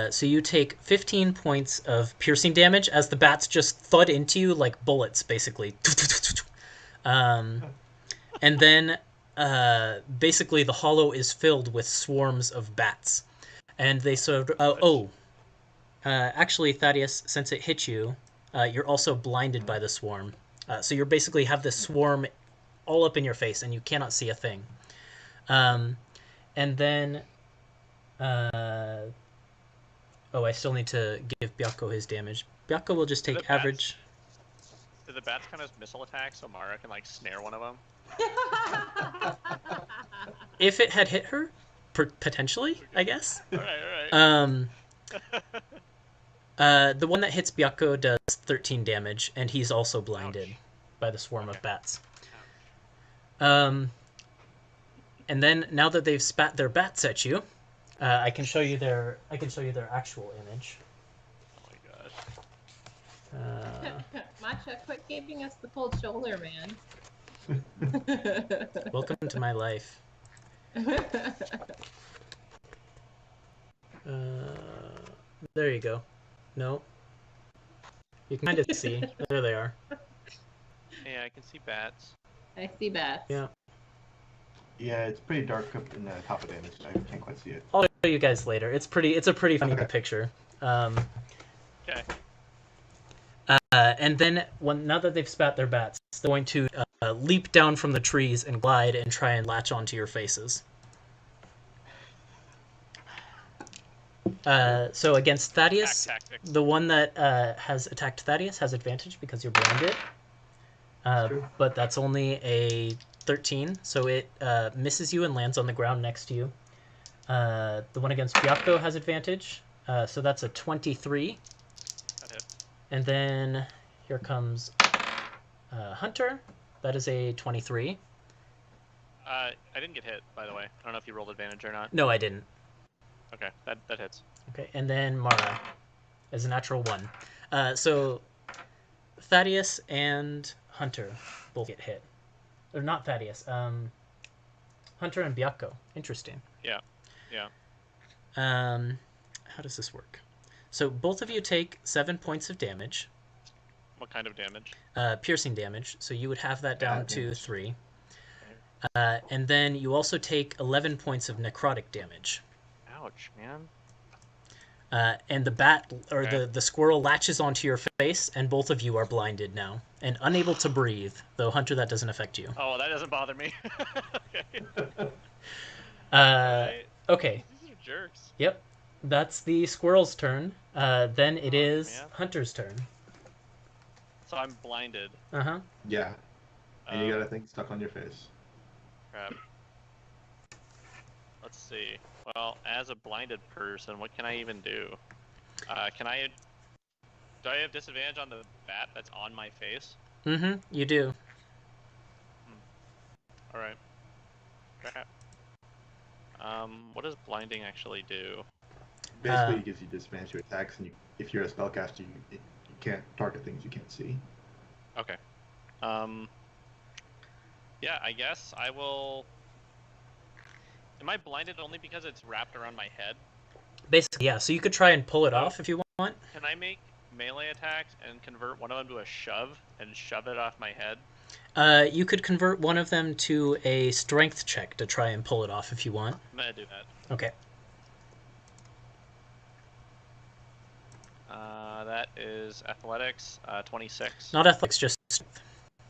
So you take 15 points of piercing damage as the bats just thud into you like bullets, basically. And then basically the hollow is filled with swarms of bats, and they sort of actually, Thaddeus, since it hit you, you're also blinded by the swarm, so you're basically have this swarm all up in your face and you cannot see a thing. And then I still need to give Byakko his damage. Byakko will just take average. Do the bats kind of missile attack so Mara can like snare one of them? If it had hit her, potentially, I guess. All right. The one that hits Byakko does 13 damage, and he's also blinded by the swarm of bats. And then now that they've spat their bats at you, I can show you their actual image. Oh my gosh. Matcha, quit giving us the cold shoulder, man. Welcome to my life. There you go. No. You can kind of see. There they are. Yeah, I can see bats. I see bats. Yeah. Yeah, it's pretty dark up in the top of the image. I can't quite see it. I'll show you guys later. It's a pretty funny picture. Okay. And then now that they've spat their bats, they're going to leap down from the trees and glide and try and latch onto your faces. So against Thaddeus, the one that has attacked Thaddeus has advantage because you're blinded. But that's only a 13, so it misses you and lands on the ground next to you. The one against Byakko has advantage, so that's a 23. And then here comes Hunter. That is a 23. I didn't get hit, by the way. I don't know if you rolled advantage or not. No, I didn't. Okay, that hits. Okay, and then Mara is a natural 1. So Thaddeus and Hunter both get hit. Or not Thaddeus. Hunter and Byakko. Interesting. Yeah. How does this work? So both of you take 7 points of damage. What kind of damage? Piercing damage. So you would have that down to 3. And then you also take 11 points of necrotic damage. Ouch, man. And the bat or the squirrel latches onto your face, and both of you are blinded now and unable to breathe. Though Hunter, that doesn't affect you. Oh, that doesn't bother me. Okay. These are jerks. Yep. That's the squirrel's turn. Then it is Hunter's turn. So I'm blinded. Uh-huh. Yeah. And you got a thing stuck on your face. Crap. Let's see. Well, as a blinded person, what can I even do? Do I have disadvantage on the bat that's on my face? Mm-hmm, you do. Alright. Crap. What does blinding actually do? Basically, it gives you disadvantage to attacks, and if you're a spellcaster, you can't target things you can't see. Okay. Yeah, I guess I will... Am I blinded only because it's wrapped around my head? Basically, yeah. So you could try and pull it off if you want. Can I make melee attacks and convert one of them to a shove and shove it off my head? You could convert one of them to a strength check to try and pull it off if you want. I'm gonna do that. Okay. That is athletics, 26. Not athletics, just strength.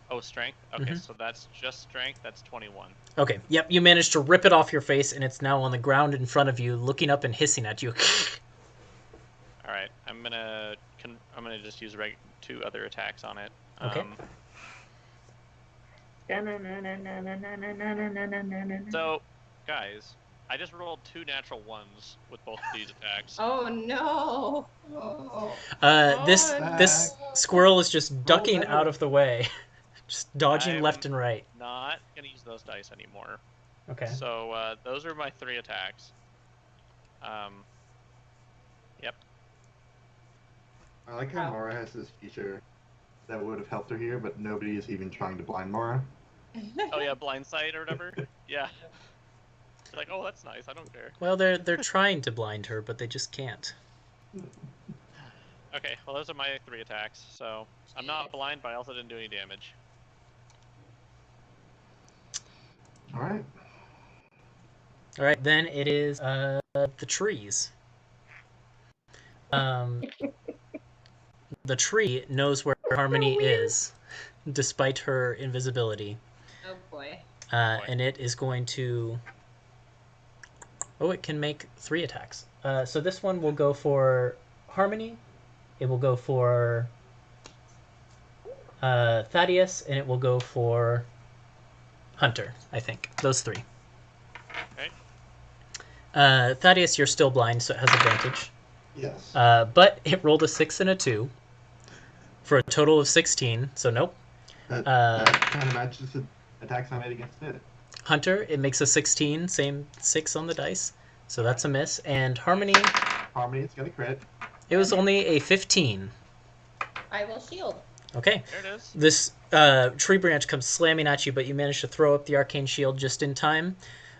Oh, strength? Okay, so that's just strength, that's 21. Okay, yep, you managed to rip it off your face, and it's now on the ground in front of you, looking up and hissing at you. Alright, I'm gonna just use 2 other attacks on it. Okay. So, guys, I just rolled 2 natural ones with both of these attacks. Oh no! This squirrel is just ducking out of the way, just dodging left and right. Not gonna use those dice anymore. Okay. So those are my 3 attacks. Yep. I like how Mara has this feature that would have helped her here, but nobody is even trying to blind Mara. Oh yeah, blind sight or whatever. Yeah. They're like, oh, that's nice. I don't care. Well, they're trying to blind her, but they just can't. Okay, well those are my 3 attacks. So I'm not blind, but I also didn't do any damage. All right. All right, then it is the trees. The tree knows where Harmony is, despite her invisibility. Oh boy. And it is going to... Oh, it can make 3 attacks. So this one will go for Harmony, it will go for Thaddeus, and it will go for Hunter, I think. Those 3. Okay. Thaddeus, you're still blind, so it has advantage. Yes. But it rolled a 6 and a 2 for a total of 16, so nope. That kind of matches the attacks I made against it. Hunter, it makes a 16, same 6 on the dice, so that's a miss. And Harmony... Harmony, it's going to crit. It was only a 15. I will shield. Okay. There it is. This tree branch comes slamming at you, but you manage to throw up the arcane shield just in time,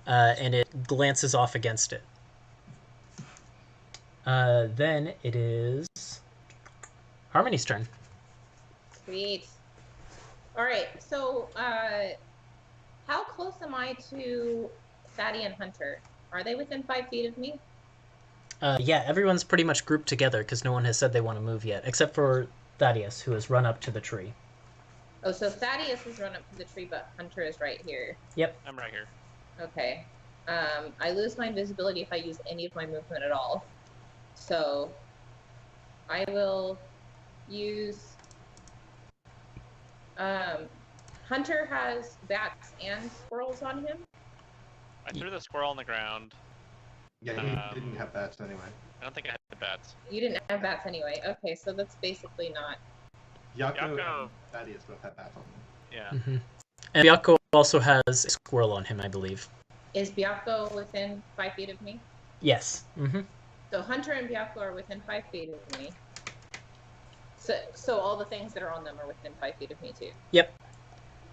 and it glances off against it. Then it is Harmony's turn. Sweet. All right. So, how close am I to Fatty and Hunter? Are they within 5 feet of me? Yeah, everyone's pretty much grouped together because no one has said they want to move yet, except for Thaddeus, who has run up to the tree. Oh, so Thaddeus has run up to the tree, but Hunter is right here. Yep. I'm right here. Okay. I lose my invisibility if I use any of my movement at all. So, I will use... Hunter has bats and squirrels on him. I threw the squirrel on the ground. Yeah, he didn't have bats anyway. I don't think I had bats. You didn't have bats anyway. Okay, so that's basically not... Yako and Thaddeus both have bats on them. Yeah. Mm-hmm. And Byako also has a squirrel on him, I believe. Is Byako within 5 feet of me? Yes. Mm-hmm. So Hunter and Byako are within 5 feet of me. So all the things that are on them are within 5 feet of me too. Yep.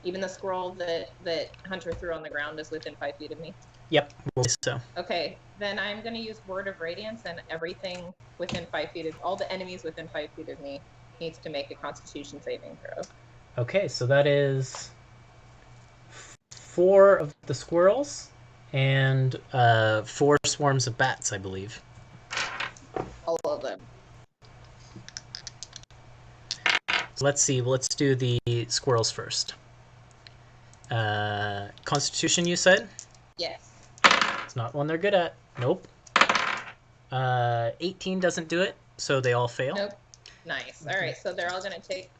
Even the squirrel that Hunter threw on the ground is within 5 feet of me. Yep. We'll say so. Okay, then I'm going to use Word of Radiance, and everything within 5 feet of all the enemies within 5 feet of me needs to make a Constitution saving throw. Okay, so that is 4 of the squirrels and 4 swarms of bats, I believe. All of them. So let's see. Let's do the squirrels first. Constitution, you said? Yes. It's not one they're good at. Nope. 18 doesn't do it, so they all fail. Nope. Nice. All right, so they're all going to take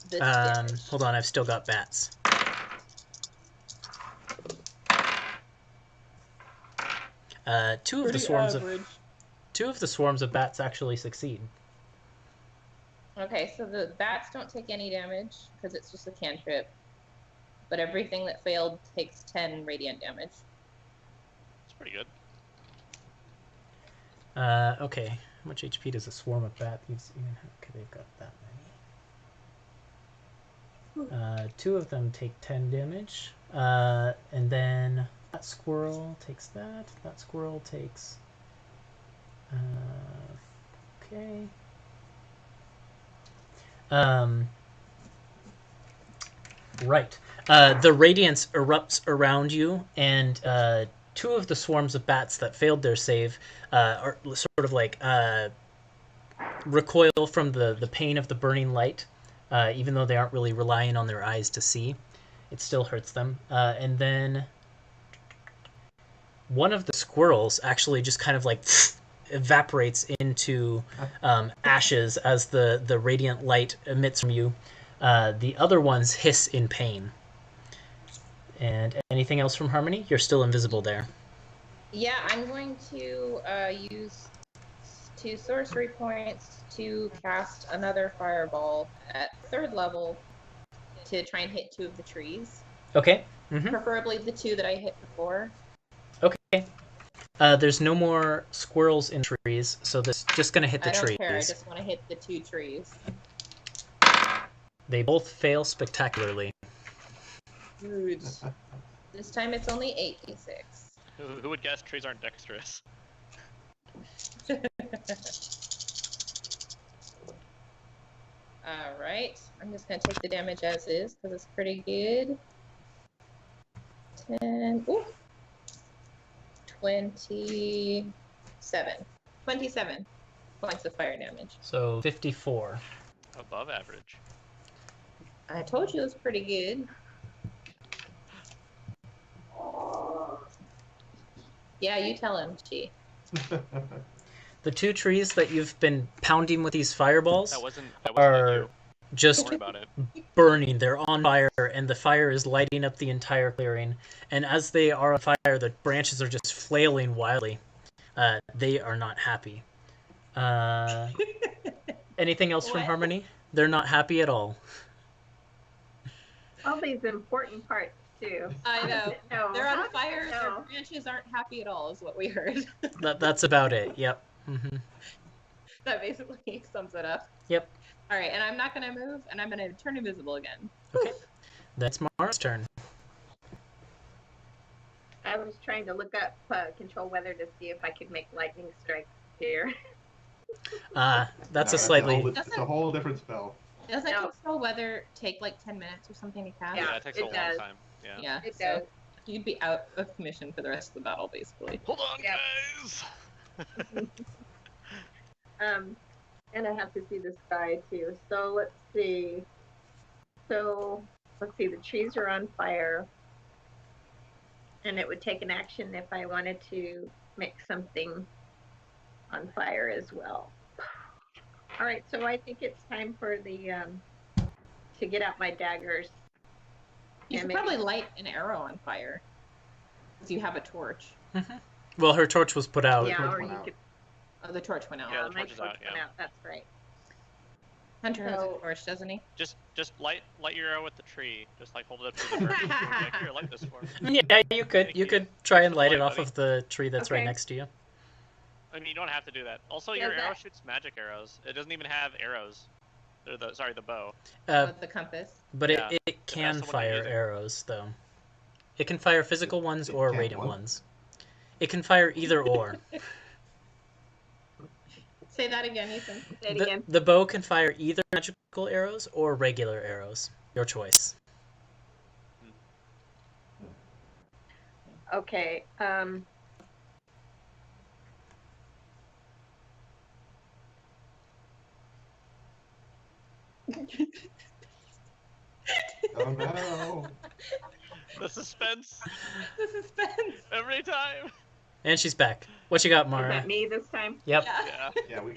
this damage. Hold on, I've still got bats. Two of the swarms of bats actually succeed. Okay, so the bats don't take any damage because it's just a cantrip. But everything that failed takes 10 radiant damage. It's pretty good. Okay. How much HP does a swarm of bats even have? Okay, they've got that many. 2 of them take 10 damage. And then that squirrel takes that. That squirrel takes... okay. Right. The radiance erupts around you, and 2 of the swarms of bats that failed their save are sort of like recoil from the pain of the burning light, even though they aren't really relying on their eyes to see. It still hurts them. And then one of the squirrels actually just kind of like evaporates into ashes as the radiant light emits from you. The other ones hiss in pain. And anything else from Harmony? You're still invisible there. Yeah, I'm going to use 2 sorcery points to cast another fireball at 3rd level to try and hit 2 of the trees. Okay. Mm-hmm. Preferably the 2 that I hit before. Okay. There's no more squirrels in trees, so this is just going to hit the trees. I don't care, I just want to hit the 2 trees. They both fail spectacularly. Good. This time it's only 8d6. Who would guess trees aren't dexterous? Alright, I'm just going to take the damage as is, because it's pretty good. 10, ooh, 27. 27 points of fire damage. So 54. Above average. I told you it was pretty good. Yeah, you tell him, Chi. The 2 trees that you've been pounding with these fireballs That wasn't are you. just Don't worry about it. burning. They're on fire, and the fire is lighting up the entire clearing. And as they are on fire, the branches are just flailing wildly. They are not happy. Anything else from What? Harmony? They're not happy at all. All these important parts too. I know. No, They're how on did fire, I their know? branches aren't happy at all, is what we heard. That's about it. Yep. Mm-hmm. That basically sums it up. Yep. Alright, and I'm not going to move, and I'm going to turn invisible again. Okay. That's Mara's turn. I was trying to look up control weather to see if I could make lightning strike here. That's No, a slightly... It's a whole different spell. Doesn't No. control weather take like 10 minutes or something to cast? Yeah, Yeah, it takes a it long does. time. Yeah. Yeah, It so does. you'd be out of commission for the rest of the battle, basically. Hold on, Yep. guys! And I have to see the sky too. So let's see. So let's see. The trees are on fire, and it would take an action if I wanted to make something on fire as well. All right. So I think it's time for the to get out my daggers. You And could probably light an arrow on fire if you have a torch. Well, her torch was put out. Yeah, torch or went you out. could. Oh, the torch went out. Yeah, the My torch is torch out, went yeah. out. That's right. Hunter has So- a torch, doesn't he? Just light your arrow with the tree. Just like hold it up to the branch. Like, here, light this for me. Yeah, you could. Thank You you. could try and Just light it light, off buddy. of the tree that's right Okay. next to you. I mean, you don't have to do that. Also, Yeah, your arrow that- shoots magic arrows. It doesn't even have arrows. They're the bow. With the compass. But Yeah. it can someone to fire use it. arrows, though. It can fire physical ones It or can radiant what? ones. It can fire either or. Say that again, Ethan. Say it again. The bow can fire either magical arrows or regular arrows. Your choice. Okay. Oh no! The suspense The suspense. every time. And she's back. What you got, Is Mara? that me this time? Yep. Yeah. Yeah. Yeah, we.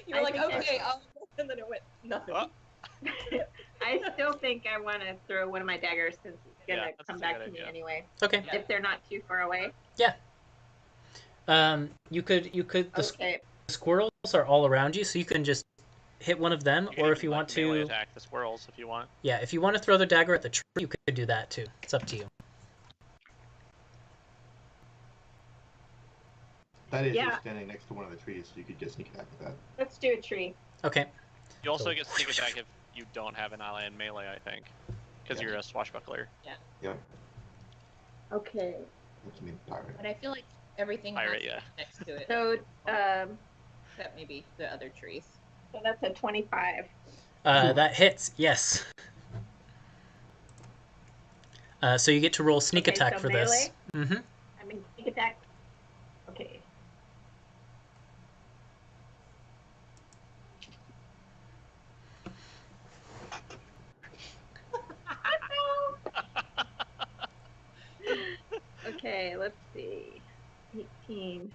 You were I like, think okay, and then it went nothing. Oh, I still think I want to throw one of my daggers since it's Yeah, gonna that's come a back good to me idea. anyway. Okay. If they're not too far away. You could. The Okay. squirrels are all around you, so you can just hit one of them, You can or even, if you like, want melee to, attack the squirrels if you want. yeah, if you want to throw the dagger at the tree, you could do that too. It's up to you. Thaddeus Yeah. is standing next to one of the trees, so you could just sneak attack with that. Let's do a tree. Okay. You also Cool. get sneak attack if you don't have an ally in melee, I think, because Yeah. you're a swashbuckler. Yeah. Okay. What do you mean pirate? But I feel like everything Pirate, has yeah. next to it, So, except maybe the other trees. so that's a 25. That hits, yes. So you get to roll sneak Okay, attack so for this. melee? Mm-hmm. I mean, sneak attack. Okay. Okay, let's see. 18,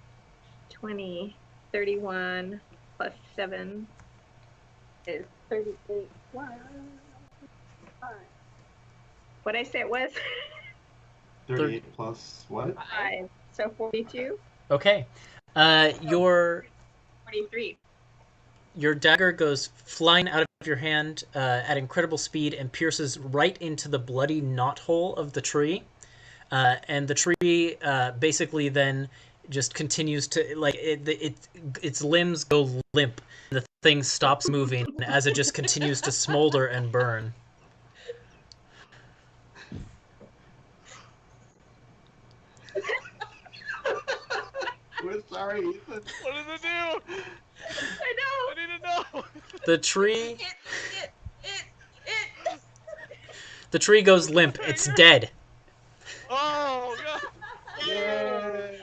20, 31 plus 7 is 38. Wow. What'd I say it was? 38 plus what? 5. So 42? Okay. Your 43. dagger goes flying out of your hand at incredible speed and pierces right into the bloody knothole of the tree. And the tree basically then just continues to, like, its limbs go limp. The thing stops moving as it just continues to smolder and burn. We're sorry, Ethan. What does it do? I know. I need to know. The tree It. the tree goes limp. It's dead. Oh god. Yay!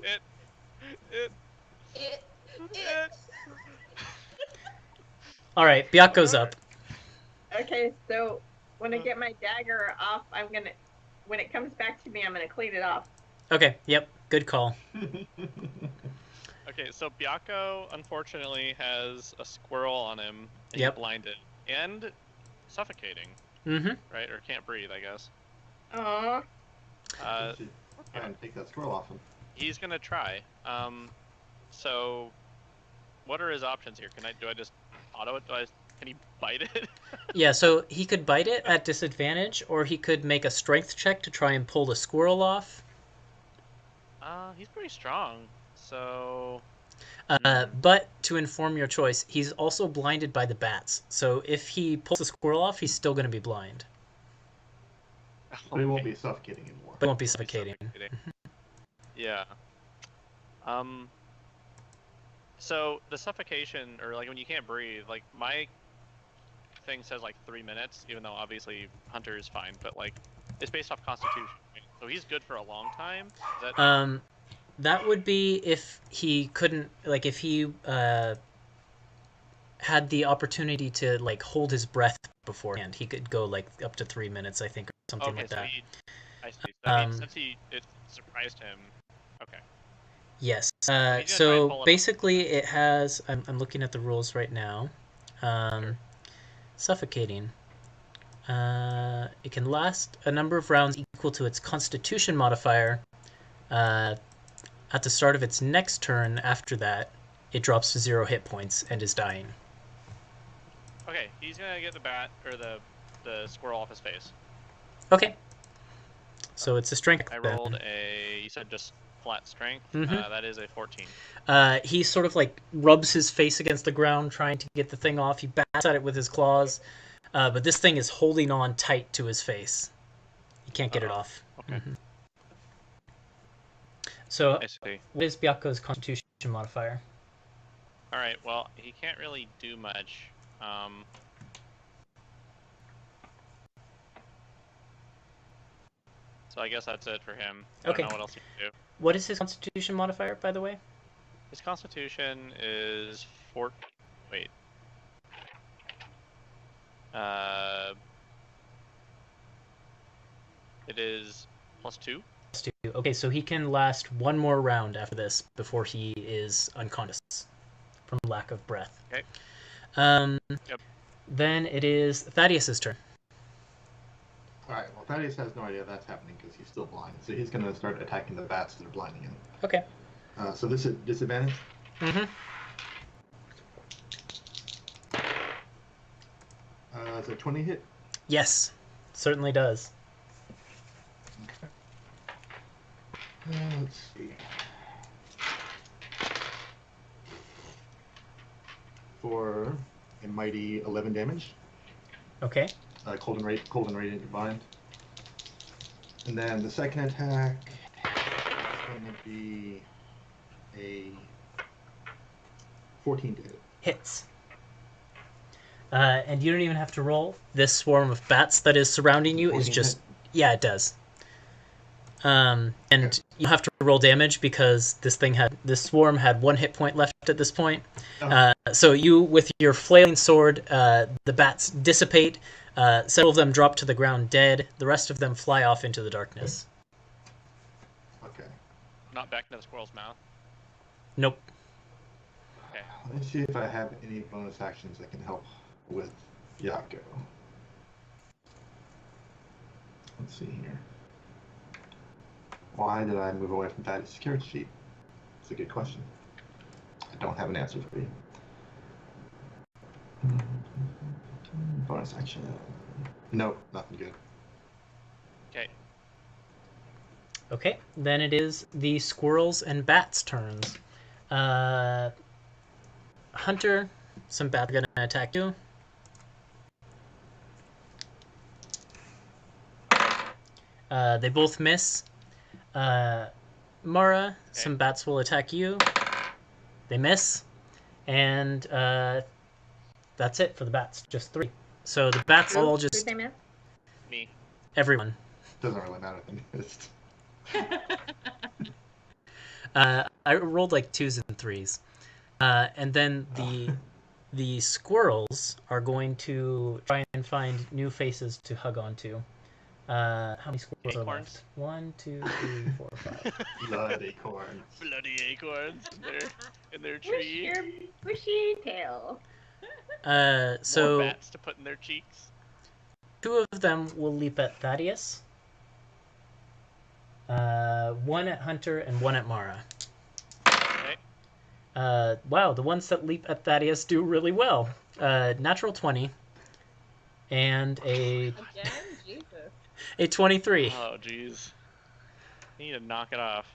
It. All right, Byaku's up. Okay, so when I get my dagger off, when it comes back to me, I'm gonna clean it off. Okay, yep, good call. Okay, so Byako unfortunately has a squirrel on him, and Yep. he's blinded and suffocating, Mm-hmm. right? Or can't breathe, I guess. Aww. You should try and take that squirrel off him. He's gonna try. So what are his options here? Do I just auto it? Can he bite it? Yeah, so he could bite it at disadvantage, or he could make a strength check to try and pull the squirrel off. He's pretty strong. So But to inform your choice, he's also blinded by the bats. So if he pulls the squirrel off, he's still going to be blind. But he won't be suffocating anymore. But he won't be suffocating. Yeah. So the suffocation, or like when you can't breathe, like my thing says like 3 minutes, even though obviously Hunter is fine, but like it's based off Constitution. So he's good for a long time. Is that... That would be if he couldn't, like, if he had the opportunity to, like, hold his breath beforehand. He could go, like, up to 3 minutes, I think, or something like that. I see. That means since it surprised him. Okay. Yes. he's gonna try and pull So it basically, it has. I'm looking at the rules right now. Suffocating. It can last a number of rounds equal to its Constitution modifier. At the start of its next turn after that, it drops to 0 hit points and is dying. Okay, he's gonna get the bat or the squirrel off his face. Okay. So it's a strength. I then. rolled a. You said just flat strength. Mhm. That is a 14. He sort of like rubs his face against the ground trying to get the thing off. He bats at it with his claws, but this thing is holding on tight to his face. He can't get it off. Okay. Mhm. So, I see. what is Byaku's Constitution modifier? All right. Well, he can't really do much. So I guess that's it for him. I Okay. don't know what else he can do. What is his Constitution modifier, by the way? His Constitution is 4. Wait. It is +2. +2. Okay, so he can last one more round after this before he is unconscious from lack of breath. Okay. Yep. Then it is Thaddeus's turn. Alright, well, Thaddeus has no idea that's happening because he's still blind. So he's going to start attacking the bats that are blinding him. Okay. So this is disadvantage? Mm-hmm. Is a 20 hit? Yes, certainly does. Let's see. For a mighty 11 damage. Okay. Cold and radiant combined. And then the second attack is going to be a 14 to hit. Hits. And you don't even have to roll. This swarm of bats that is surrounding you is just... hit? Yeah, it does. And you have to roll damage because this swarm had 1 hit point left at this point. Oh. So you, with your flailing sword, the bats dissipate. Several of them drop to the ground dead. The rest of them fly off into the darkness. Okay. Not back into the squirrel's mouth. Nope. Okay. Let me see if I have any bonus actions that can help with Yako. Let's see here. Why did I move away from Thaddeus' character sheet? It's a good question. I don't have an answer for you. Bonus action. Nope, nothing good. Okay. Okay, then it is the squirrels and bats' turns. Hunter, some bats are going to attack you. They both miss. Mara, some bats will attack you. They miss. And that's it for the bats. Just 3. So the bats all just... They miss? Me. Everyone. Doesn't really matter if they missed. I rolled like 2s and 3s. And then the squirrels are going to try and find new faces to hug onto. How many squirrels are left? 1, 2, 3, 4, 5. Blood acorns. Bloody acorns in their tree. Wish your bushy tail. So More bats to put in their cheeks. 2 of them will leap at Thaddeus. 1 at Hunter and 1 at Mara. Okay. Wow, the ones that leap at Thaddeus do really well. Natural 20 and Again? Jesus. a 23. Oh, jeez. You need to knock it off.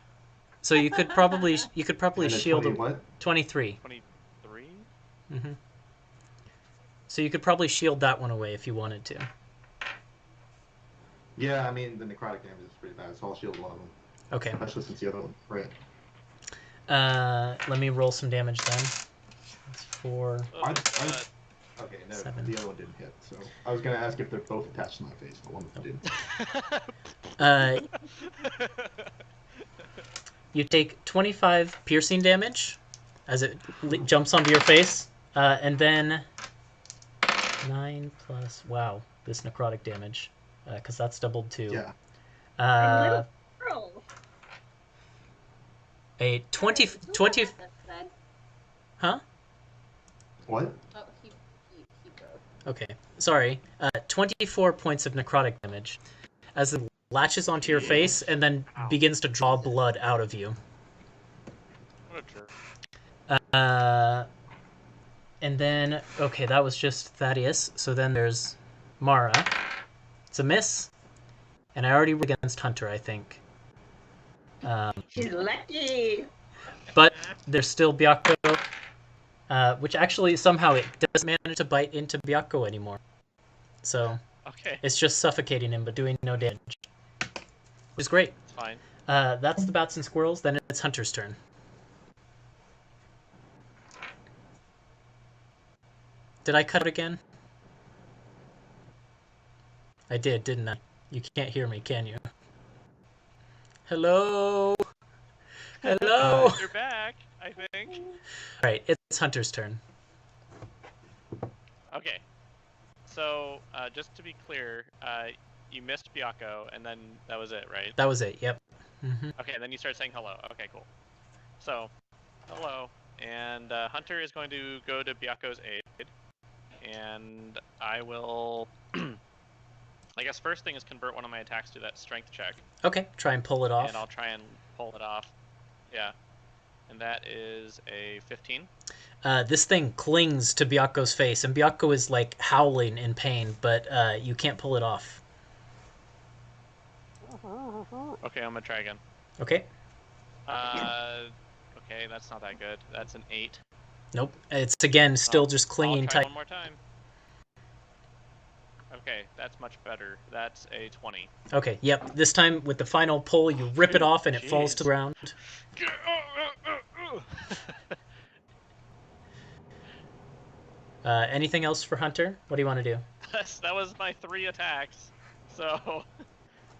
So you could probably And a shield 20 what? 23. 23? Mm-hmm. So you could probably shield that one away if you wanted to. Yeah, I mean, the necrotic damage is pretty bad, so I'll shield one of them. Okay. Especially since the other one, right? Let me roll some damage then. It's 4. Okay, no, 7. the other one didn't hit. So I was going to ask if they're both attached to my face, but one of them didn't. You take 25 piercing damage as it jumps onto your face, and then 9 plus... Wow, this necrotic damage, because that's doubled too. Yeah. A 20... Huh? What? Oh, he broke. Okay, sorry. 24 points of necrotic damage as it latches onto your face and then begins to draw blood out of you. What a jerk. And then, okay, that was just Thaddeus. So then there's Mara. It's a miss. And I already rolled against Hunter, I think. She's lucky. But there's still Byakko, which actually somehow it doesn't manage to bite into Byakko anymore. So Okay. it's just suffocating him, but doing no damage. Which is great. It's fine. That's the bats and squirrels. Then it's Hunter's turn. Did I cut it again? I did, didn't I? You can't hear me, can you? Hello? Hello? You're back, I think. Alright, it's Hunter's turn. Okay. So, just to be clear, you missed Byakko, and then that was it, right? That was it, yep. Mm-hmm. Okay, then you start saying hello. Okay, cool. So, hello. And Hunter is going to go to Byakko's aid. And I will... I guess first thing is convert one of my attacks to that strength check. Okay, try and pull it off. And I'll try and pull it off. Yeah. And that is a 15. This thing clings to Byaku's face, and Byaku is like howling in pain, but you can't pull it off. Okay, I'm gonna try again. Okay. Okay, that's not that good. That's an 8. Nope. It's again still just clinging I'll try tight. one more time. Okay, that's much better. That's a 20. Okay, yep. This time with the final pull, you rip it off and it falls to the ground. Anything else for Hunter? What do you want to do? That was my 3 attacks. So,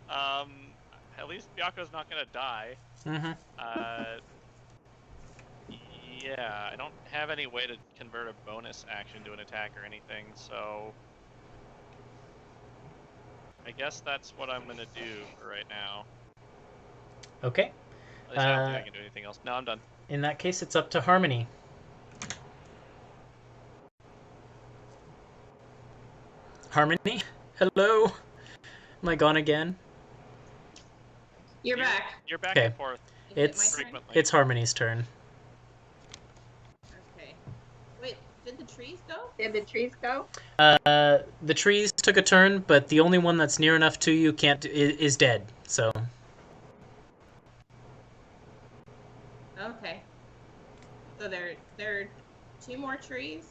at least Byaku's not gonna die. Mm-hmm. Yeah, I don't have any way to convert a bonus action to an attack or anything, so I guess that's what I'm gonna do for right now. Okay. At least I don't think I can do anything else. No, I'm done. In that case, it's up to Harmony. Harmony? Hello? Am I gone again? You're back. You're back Okay. and forth It's frequently. it's Harmony's turn. Okay. Wait, did the trees go? Did the trees go? The trees took a turn, but the only one that's near enough to you is dead. So Okay. So there are 2 more trees?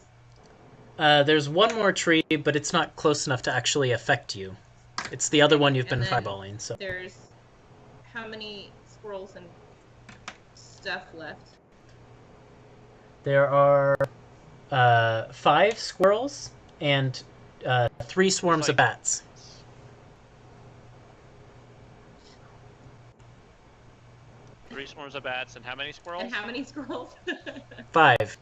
there's one more tree, but it's not close enough to actually affect you. It's the other one you've been And then fireballing. So There's how many squirrels and stuff left? there are 5 squirrels and 3 swarms of bats. 3 swarms of bats, and how many squirrels? And how many squirrels? 5. 5.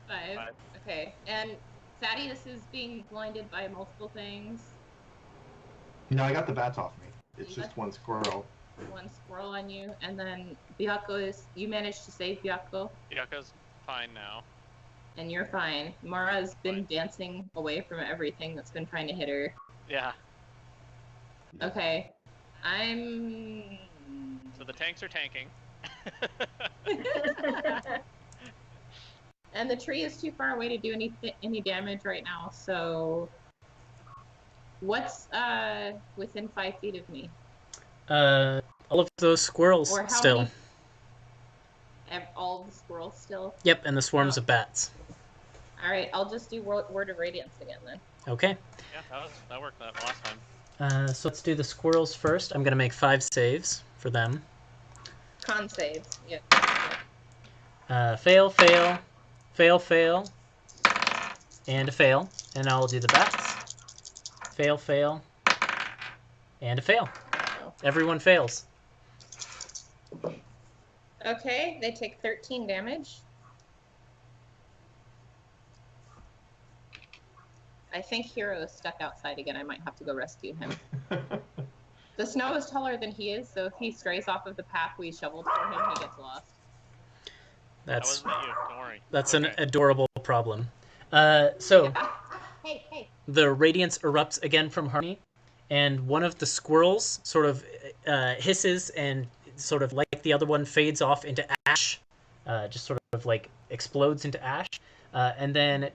5. Okay. And Thaddeus is being blinded by multiple things. No, I got the bats off me. It's You just got- one squirrel. 1 squirrel on you, and then Byaku you managed to save Byaku, Byaku's fine now. and you're fine. Mara's been dancing away from everything that's been trying to hit her. Yeah. Okay. I'm... So the tanks are tanking. And the tree is too far away to do any damage right now, so... What's within 5 feet of me? All of those squirrels Or how still. many... All the squirrels still? Yep, and the swarms of bats. Alright, I'll just do Word of Radiance again then. Okay. Yeah, that worked that last time. So let's do the squirrels first. I'm gonna make 5 saves for them. Con saves, yeah. Fail, fail, fail, fail, and a fail. And now we'll do the bats. Fail, fail, and a fail. Everyone fails. Okay, they take 13 damage. I think Hero is stuck outside again. I might have to go rescue him. The snow is taller than he is, so if he strays off of the path we shoveled for him, he gets lost. That wasn't you, don't worry. That's Okay. an adorable problem. So Hey. the radiance erupts again from Harmony, and one of the squirrels sort of hisses and sort of like the other one fades off into ash, just sort of like explodes into ash, and then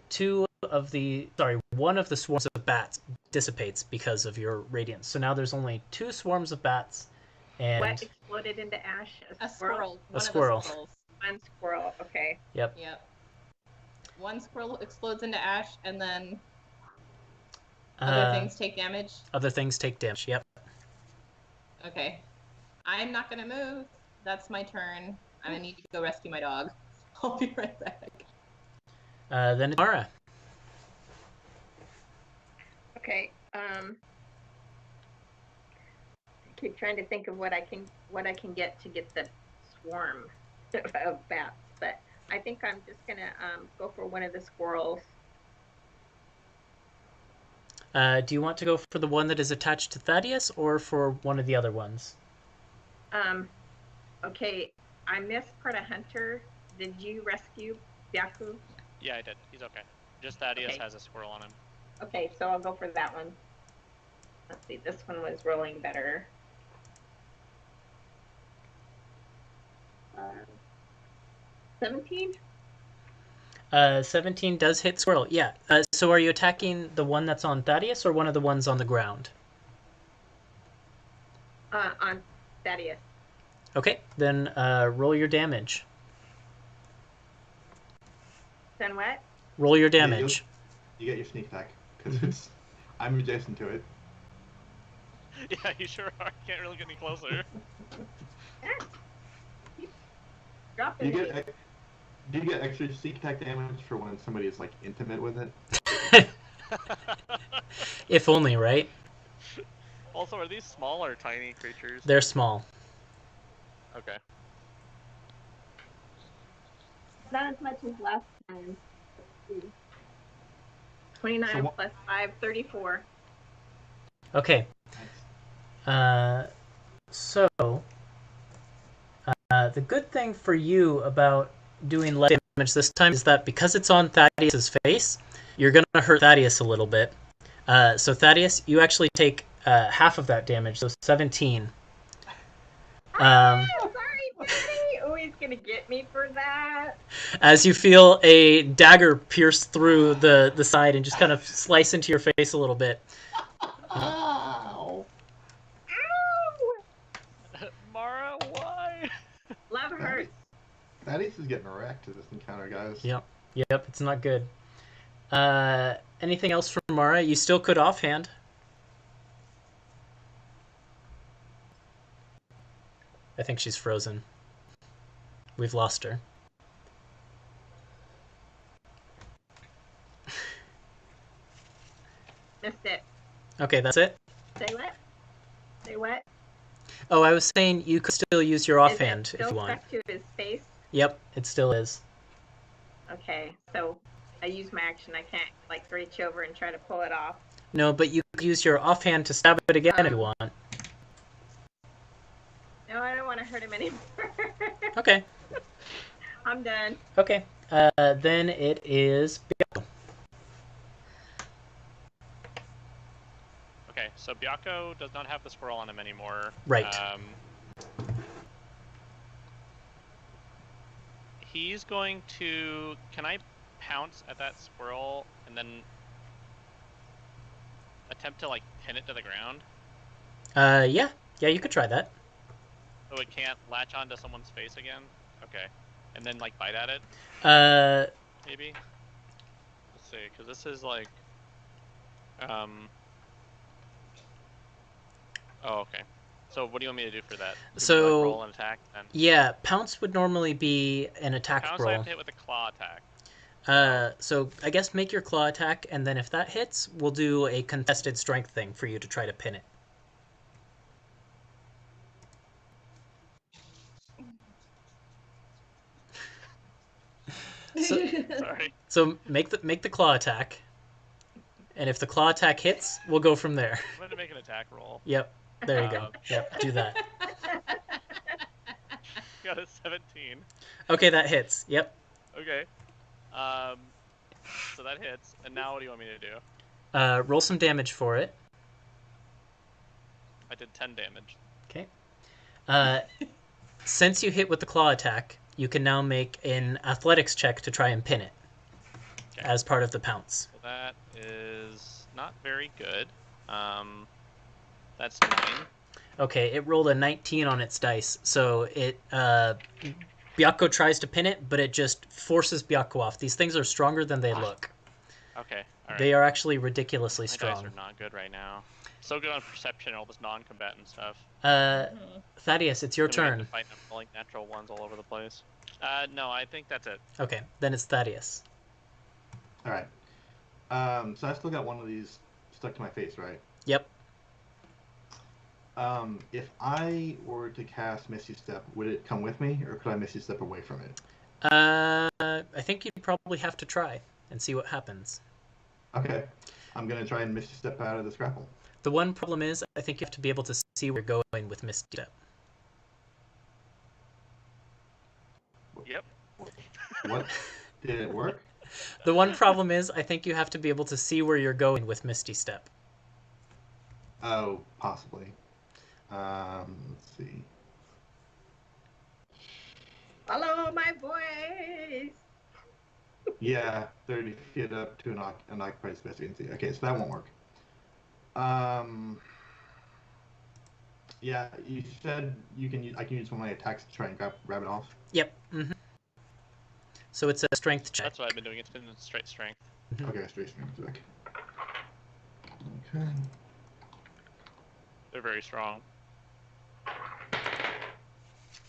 one of the swarms of bats dissipates because of your radiance. So now there's only 2 swarms of bats, and What exploded into ash? A squirrel. A squirrel. Of the squirrels. One squirrel. Okay. Yep. One squirrel explodes into ash, and then other things take damage. Other things take damage. Yep. Okay. I'm not gonna move. That's my turn. I'm gonna need to go rescue my dog. I'll be right back. Then it's Mara. Okay. I keep trying to think of what I can get to get the swarm of bats, but I think I'm just gonna go for one of the squirrels. Do you want to go for the one that is attached to Thaddeus, or for one of the other ones? Okay. I missed part of Hunter. Did you rescue Byaku? Yeah, I did. He's okay. Just Thaddeus Okay. has a squirrel on him. Okay, so I'll go for that one. Let's see, this one was rolling better. 17? 17 does hit Squirrel. Yeah. So are you attacking the one that's on Thaddeus or one of the ones on the ground? On Thaddeus. Okay, then roll your damage. Then what? Roll your Yeah, damage. you get your sneak attack because I'm adjacent to it. Yeah, you sure are. Can't really get any closer. Do Dropping you me. get extra sneak attack damage for when somebody is like intimate with it? If only, right? Also, are these small or tiny creatures? They're small. Okay. Not as much as last time. Let's see. 29 So plus 5, 34. Okay. So the good thing for you about doing less damage this time is that because it's on Thaddeus' face, you're going to hurt Thaddeus a little bit. So Thaddeus, you actually take half of that damage, so 17. Sorry, Daddy. Oh, he's going to get me for that. As you feel a dagger pierce through the side and just kind of slice into your face a little bit. Ow! Ow! Mara, why? Love hurts. Thaddeus is getting wrecked to this encounter, guys. Yep, it's not good. Anything else from Mara? You still could offhand. I think she's frozen. We've lost her. Missed it. Okay, that's it? Say what? Say what? Oh, I was saying you could still use your offhand if you want. Is it still stuck to his face? Yep, it still is. Okay, so I use my action. I can't, like, reach over and try to pull it off. No, but you could use your offhand to stab it again if you want. No, I don't want to hurt him anymore. Okay. I'm done. Okay. Then it is Byakko. Okay, so Byakko does not have the squirrel on him anymore. Right. He's going to... Can I pounce at that squirrel and then attempt to, like, pin it to the ground? Yeah, you could try that. So it can't latch onto someone's face again? Okay. And then, like, bite at it? Maybe? Let's see, because this is, like... Oh, okay. So what do you want me to do for that? So, like, roll an attack? And... Yeah, pounce would normally be an attack Pounce roll. I have to hit with a claw attack. So I guess make your claw attack, and then if that hits, we'll do a contested strength thing for you to try to pin it. Sorry. So make the claw attack, and if the claw attack hits, we'll go from there. I'm going to make an attack roll. Yep, there you go. Yep, do that. Got a 17. Okay, that hits. Yep. Okay. So that hits, and now what do you want me to do? Roll some damage for it. I did 10 damage. Okay. Since you hit with the claw attack, you can now make an athletics check to try and pin it as part of the pounce. So that is not very good. That's 9. Okay, it rolled a 19 on its dice, so it Byakko tries to pin it, but it just forces Byakko off. These things are stronger than they look. Okay, all right. They are actually ridiculously My strong. dice are not good right now. So good on perception and all this non-combatant stuff. Thaddeus, it's your And we have turn. to fight them rolling natural ones all over the place. No, I think that's it. Okay, then it's Thaddeus. All right. So I still got one of these stuck to my face, right? Yep. If I were to cast Misty Step, would it come with me, or could I Misty Step away from it? I think you'd probably have to try and see what happens. Okay. I'm going to try and Misty Step out of this grapple. The one problem is, I think you have to be able to see where you're going with Misty Step. Yep. What? Did it work? The one problem is, I think you have to be able to see where you're going with Misty Step. Oh, possibly. Let's see. Follow my voice. Yeah, 30 feet up to an occupied space you can see. Okay, so that won't work. Yeah, you said I can use one of my attacks to try and grab it off. Yep. So it's a strength check. That's what I've been doing. It's been straight strength. Okay, straight strength check. Okay. They're very strong.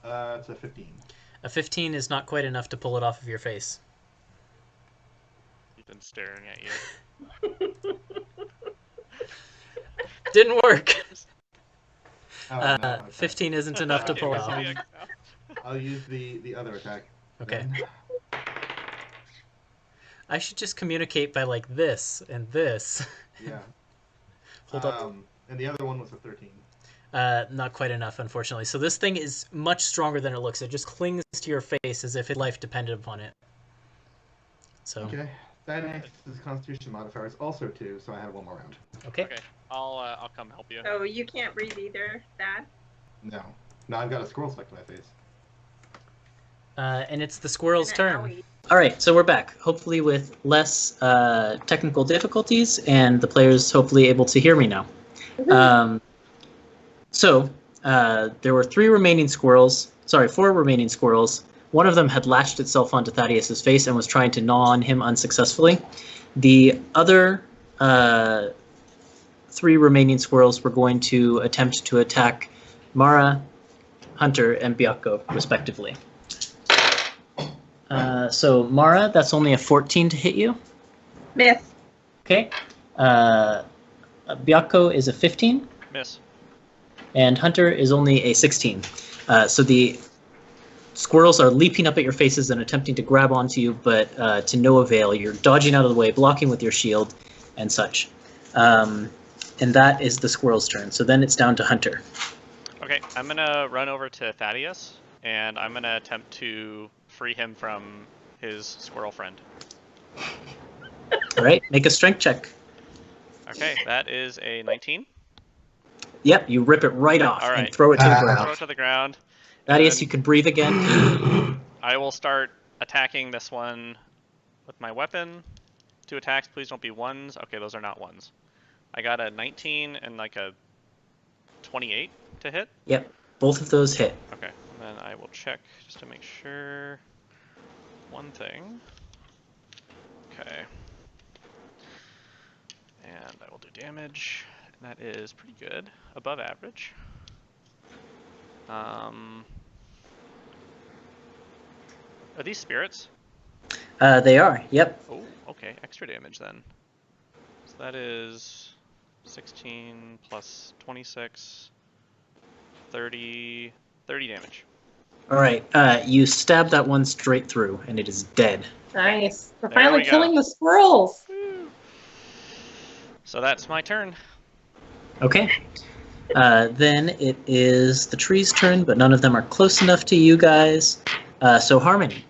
It's a 15. A 15 is not quite enough to pull it off of your face. He's been staring at you. Didn't work. Oh, no, okay. 15 isn't enough to pull it off. I'll use the other attack. Okay. Then. I should just communicate by like this and this. Yeah. Hold up. And the other one was a 13. Not quite enough, unfortunately. So this thing is much stronger than it looks. It just clings to your face as if its life depended upon it. So. Okay. Dynamics' Constitution modifier is also 2, so I have one more round. Okay. Okay. I'll come help you. So you can't breathe either, Dad? No. No, I've got a squirrel stuck to my face. And it's the squirrel's And an turn. owie. All right, so we're back, hopefully with less technical difficulties, and the players hopefully able to hear me now. So there were 4 remaining squirrels. One of them had latched itself onto Thaddeus's face and was trying to gnaw on him unsuccessfully. The other 3 remaining squirrels were going to attempt to attack Mara, Hunter, and Byakko, respectively. So Mara, that's only a 14 to hit you. Miss. Okay. Byakko is a 15. Miss. And Hunter is only a 16. So the squirrels are leaping up at your faces and attempting to grab onto you, but to no avail. You're dodging out of the way, blocking with your shield, and such. And that is the squirrel's turn. So then it's down to Hunter. Okay, I'm gonna run over to Thaddeus, and I'm gonna attempt to free him from his squirrel friend. All right, make a strength check. Okay, that is a 19. Yep, you rip it right off All right. and throw it to the Throw ground. it to the ground. Thaddeus, and you can breathe again. I will start attacking this one with my weapon. 2 attacks, please don't be 1s. Okay, those are not 1s. I got a 19 and like a 28 to hit. Yep, both of those hit. Okay, and then I will check just to make sure. One thing. Okay. And I will do damage. And that is pretty good. Above average. Are these spirits? They are, yep. Oh, okay. Extra damage then. So that is 16 plus 26, 30 damage. All right, you stab that one straight through, and it is dead. Nice. We're There finally we go. killing the squirrels. So that's my turn. Okay. Then it is the tree's turn, but none of them are close enough to you guys. So Harmony.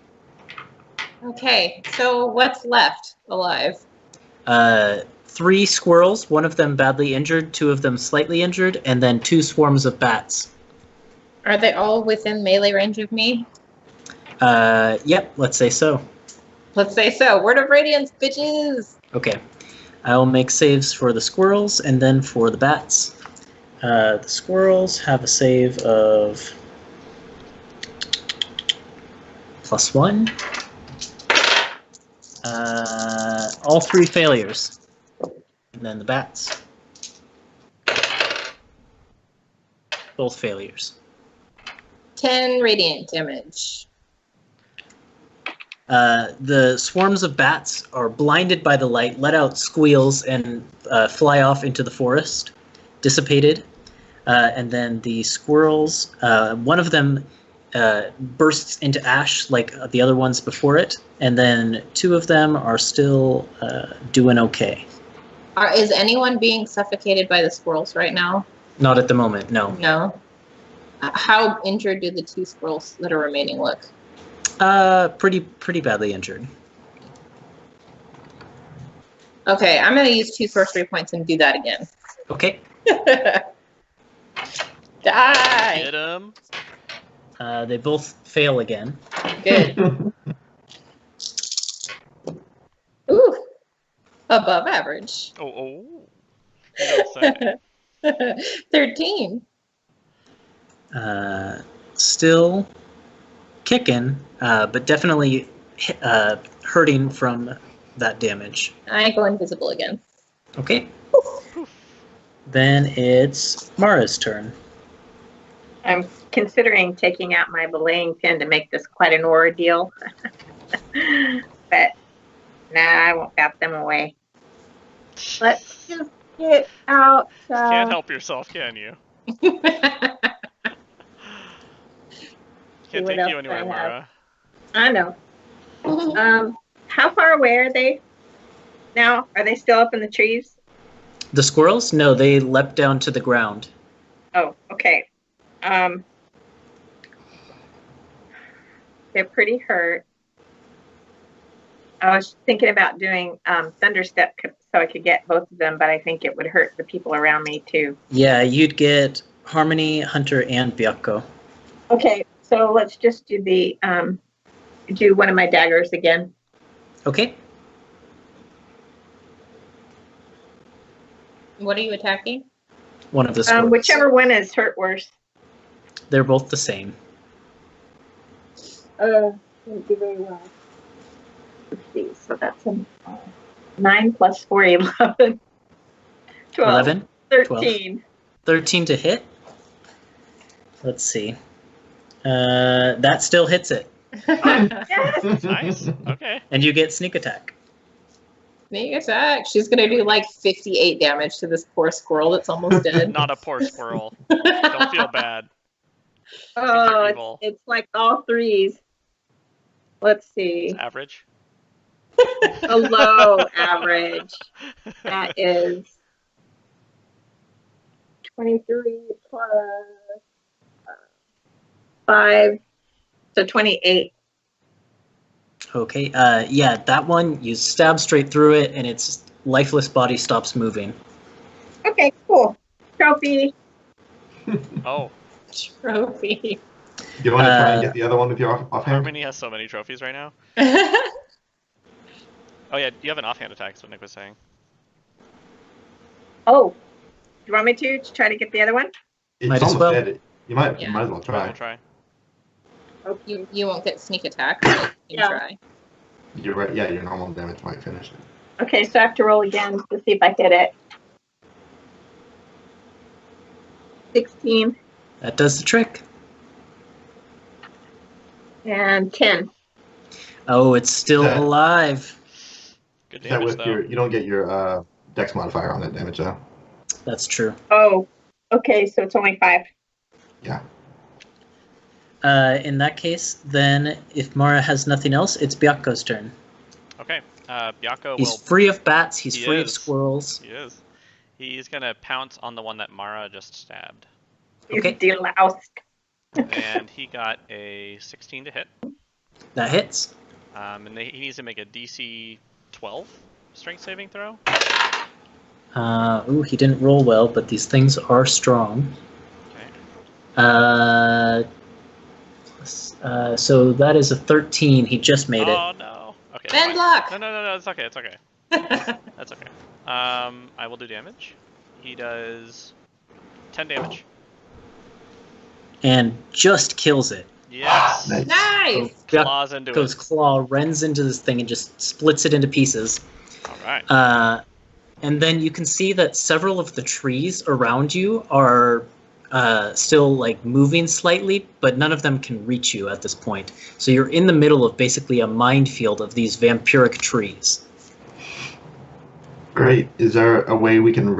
Okay, so what's left alive? 3 squirrels, one of them badly injured, 2 of them slightly injured, and then 2 swarms of bats. Are they all within melee range of me? Yep, let's say so. Let's say so. Word of Radiance, bitches! Okay. I'll make saves for the squirrels and then for the bats. The squirrels have a save of +1. All 3 failures. And then the bats. Both failures. 10 radiant damage. The swarms of bats are blinded by the light, let out squeals, and fly off into the forest, dissipated. And then the squirrels, one of them bursts into ash like the other ones before it, and then 2 of them are still doing okay. Is anyone being suffocated by the squirrels right now? Not at the moment, no. No. How injured do the 2 squirrels that are remaining look? Pretty badly injured. Okay, I'm going to use 2 sorcery points and do that again. Okay. Die! Get him. They both fail again. Good. Above average. Oh. You don't say. 13. Still kicking, but definitely hurting from that damage. I go invisible again. Okay. Then it's Mara's turn. I'm considering taking out my belaying pin to make this quite an ordeal. But nah, I won't bat them away. Let's just get out. Can't help yourself, can you? Can't what take else you anywhere, I have. Mara. I know. How far away are they now? Are they still up in the trees? The squirrels? No, they leapt down to the ground. Oh, okay. They're pretty hurt. I was thinking about doing Thunderstep so I could get both of them, but I think it would hurt the people around me too. Yeah, you'd get Harmony, Hunter, and Byakko. Okay, so let's just do the do one of my daggers again. Okay. What are you attacking? One of the squirrels. Whichever one is hurt worse. They're both the same. Didn't do very well. Let's see, so that's a 9 plus 4, 11. 12. 11? 13. 12. 13 to hit? Let's see. That still hits it. Yes! Nice. Okay. And you get sneak attack. Sneak attack. She's gonna do like 58 damage to this poor squirrel that's almost dead. Not a poor squirrel. Don't feel bad. Oh, evil. it's like all threes. Let's see. It's average. A low average. That is 23 plus 5, so 28. Okay, yeah, that one, you stab straight through it, and its lifeless body stops moving. Okay, cool. Trophy. Oh, Trophy. Do you want to try and get the other one with your offhand? Harmony has so many trophies right now. Oh yeah, you have an offhand attack, is what Nick was saying. Oh, do you want me to try to get the other one? It's Might as almost well. dead. You might Yeah. as well try. We'll try. You won't get sneak attack, but you can Yeah. try. You're right. Yeah, your normal damage might finish it. Okay, so I have to roll again to see if I hit it. 16 That does the trick. and 10. Oh, it's still Yeah. alive. Good That damage with though. your, you don't get your dex modifier on that damage though. That's true. Oh, okay, so it's only 5. Yeah. In that case, then, if Mara has nothing else, it's Byakko's turn. Okay. Byakko He's will. free of bats, he's He free of is. squirrels. He is. He's gonna pounce on the one that Mara just stabbed, Okay. Deloused. and he got a 16 to hit. That hits. And he needs to make a DC 12 strength saving throw. Ooh, he didn't roll well, but these things are strong. Okay. So that is a 13. He just made it. Oh no. Okay. Ben fine. block. No. It's okay. It's okay. That's okay. I will do damage. He does 10 damage. And just kills it. Yes. Nice. Nice. Claws into Byakko's it. claw rends into this thing and just splits it into pieces. All right. And then you can see that several of the trees around you are still like moving slightly, but none of them can reach you at this point. So you're in the middle of basically a minefield of these vampiric trees. Great. Is there a way we can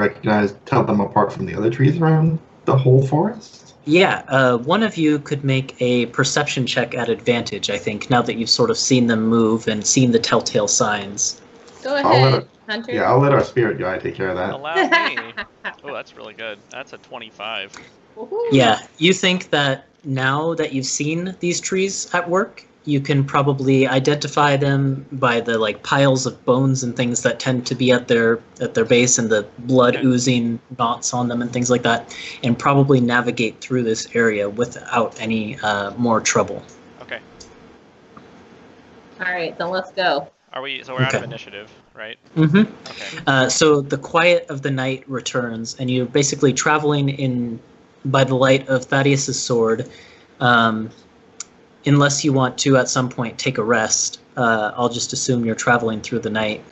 tell them apart from the other trees around the whole forest? Yeah, one of you could make a perception check at advantage, I think, now that you've sort of seen them move and seen the telltale signs. Go I'll let ahead, Hunter. Yeah, I'll let our spirit guy take care of that. Allow me. Oh, that's really good. That's a 25. Woohoo. Yeah, you think that now that you've seen these trees at work, you can probably identify them by the like piles of bones and things that tend to be at their base and the blood Okay. oozing knots on them and things like that, and probably navigate through this area without any more trouble. Okay. All right, then let's go. Are we? So we're out of Okay. initiative, right? Mm-hmm. Okay. So the quiet of the night returns, and you're basically traveling in by the light of Thaddeus's sword. Unless you want to, at some point, take a rest, I'll just assume you're traveling through the night.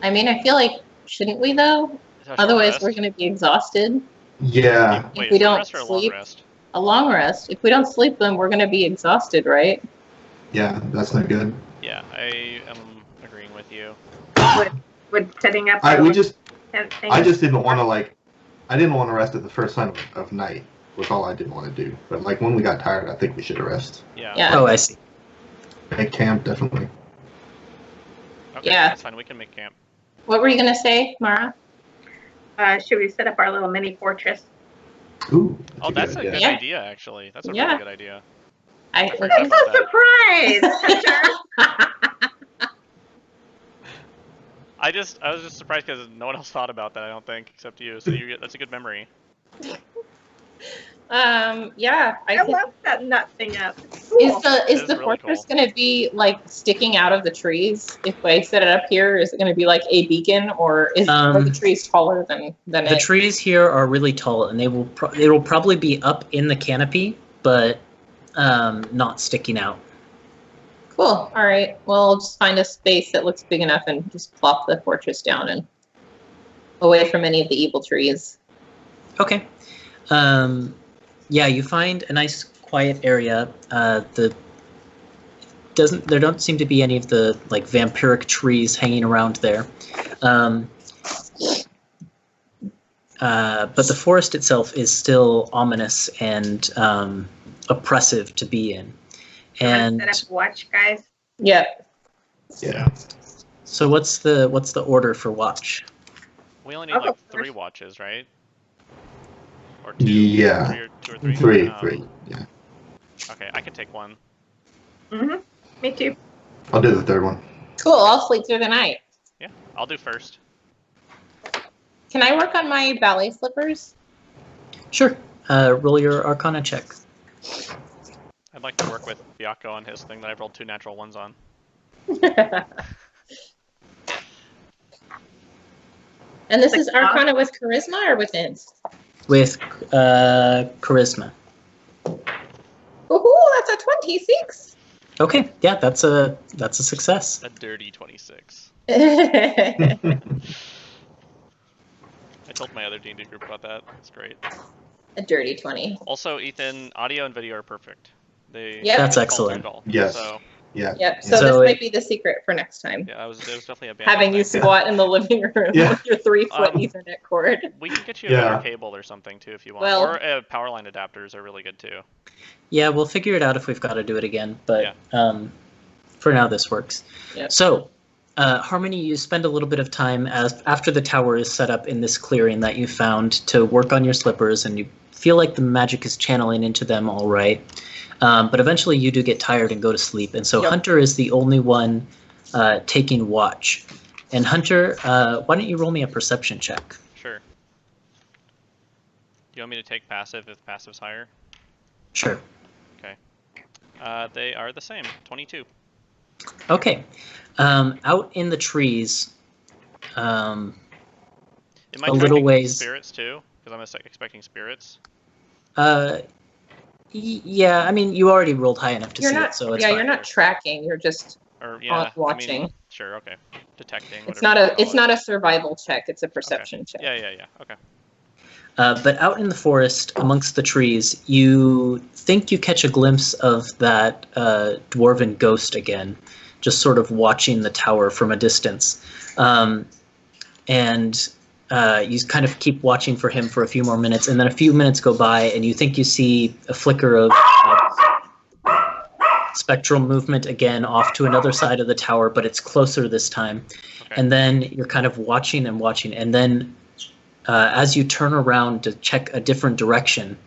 I mean, I feel like, shouldn't we though? Is that a short Otherwise, rest? we're going to be exhausted. Yeah. Wait, If we a short don't rest or a long sleep, rest? a long rest. If we don't sleep, then we're going to be exhausted, right? Yeah, that's not good. Yeah, I am agreeing with you. Would setting up. I our just thing- didn't want to I didn't want to rest at the first sign of night. Was all I didn't want to do. But like when we got tired, I think we should rest. Yeah. Yeah. Oh, I see. Make camp definitely. Okay, Yeah. that's fine. We can make camp. What were you going to say, Mara? Should we set up our little mini fortress? Ooh. Oh, that's a good Yeah. idea, actually. That's a Yeah. really good idea. I forgot think about It's a surprise, Hunter. I was just surprised because no one else thought about that. I don't think, except you. So that's a good memory. yeah. I think, love setting that thing up. It's is cool. the is is the really fortress cool. going to be like sticking out of the trees? If I set it up here, is it going to be like a beacon, or are the trees taller than The it? trees here are really tall, and they will probably be up in the canopy, but not sticking out. Cool. All right. Well, I'll just find a space that looks big enough and just plop the fortress down and away from any of the evil trees. Okay. Yeah, you find a nice quiet area. There don't seem to be any of the like vampiric trees hanging around there. But the forest itself is still ominous and oppressive to be in. And Set up watch, guys. Yeah. Yeah. so what's the order for watch? We only need I'll go like 3 first. watches, right? Or 2? Yeah. 2 or 3? Three. Yeah. Okay, I can take one. Me too. I'll do the third one. Cool. I'll sleep through the night. Yeah, I'll do first. Can I work on my ballet slippers? Sure. Roll your Arcana check. I'd like to work with Byako on his thing that I've rolled 2 natural ones on. And this is Arcana with Charisma or with Int? With charisma. Ooh, that's a 26. Okay, yeah, that's a success. A dirty 26. A I told my other D&D group about that. It's great. dirty 20. Also, Ethan, audio and video are perfect. Yep. That's didn't fall through excellent. at all. Yes. So, Yeah. Yep. So, So this it- might be the secret for next time. yeah, it was definitely a band. Having you squat in the living room Yeah. with your 3-foot Um, Ethernet cord. We can get you a Yeah. better cable or something too if you want. Well- Or power line adapters are really good too. Yeah, we'll figure it out if we've got to do it again, but Yeah. for now this works. Yep. So, Harmony, you spend a little bit of time after the tower is set up in this clearing that you found to work on your slippers, and you feel like the magic is channeling into them all right. But eventually you do get tired and go to sleep, and so Yep. Hunter is the only one taking watch. And Hunter, why don't you roll me a perception check? Sure. You want me to take passive if passive's higher? Sure. Okay. They are the same. 22. Okay. Out in the trees, Am I A little tracking ways. spirits too? Because I'm expecting spirits. yeah, I mean, you already rolled high enough to You're see not, it, so it's yeah, fine. you're not tracking. You're just Or yeah, watching. I mean, sure, okay. Detecting. It's whatever not you a call it's it. not a survival check. It's a perception check. Yeah. Okay. But out in the forest, amongst the trees, you think you catch a glimpse of that dwarven ghost again, just sort of watching the tower from a distance. And you kind of keep watching for him for a few more minutes, and then a few minutes go by, and you think you see a flicker of spectral movement again off to another side of the tower, but it's closer this time. Okay. And then you're kind of watching and watching, and then as you turn around to check a different direction,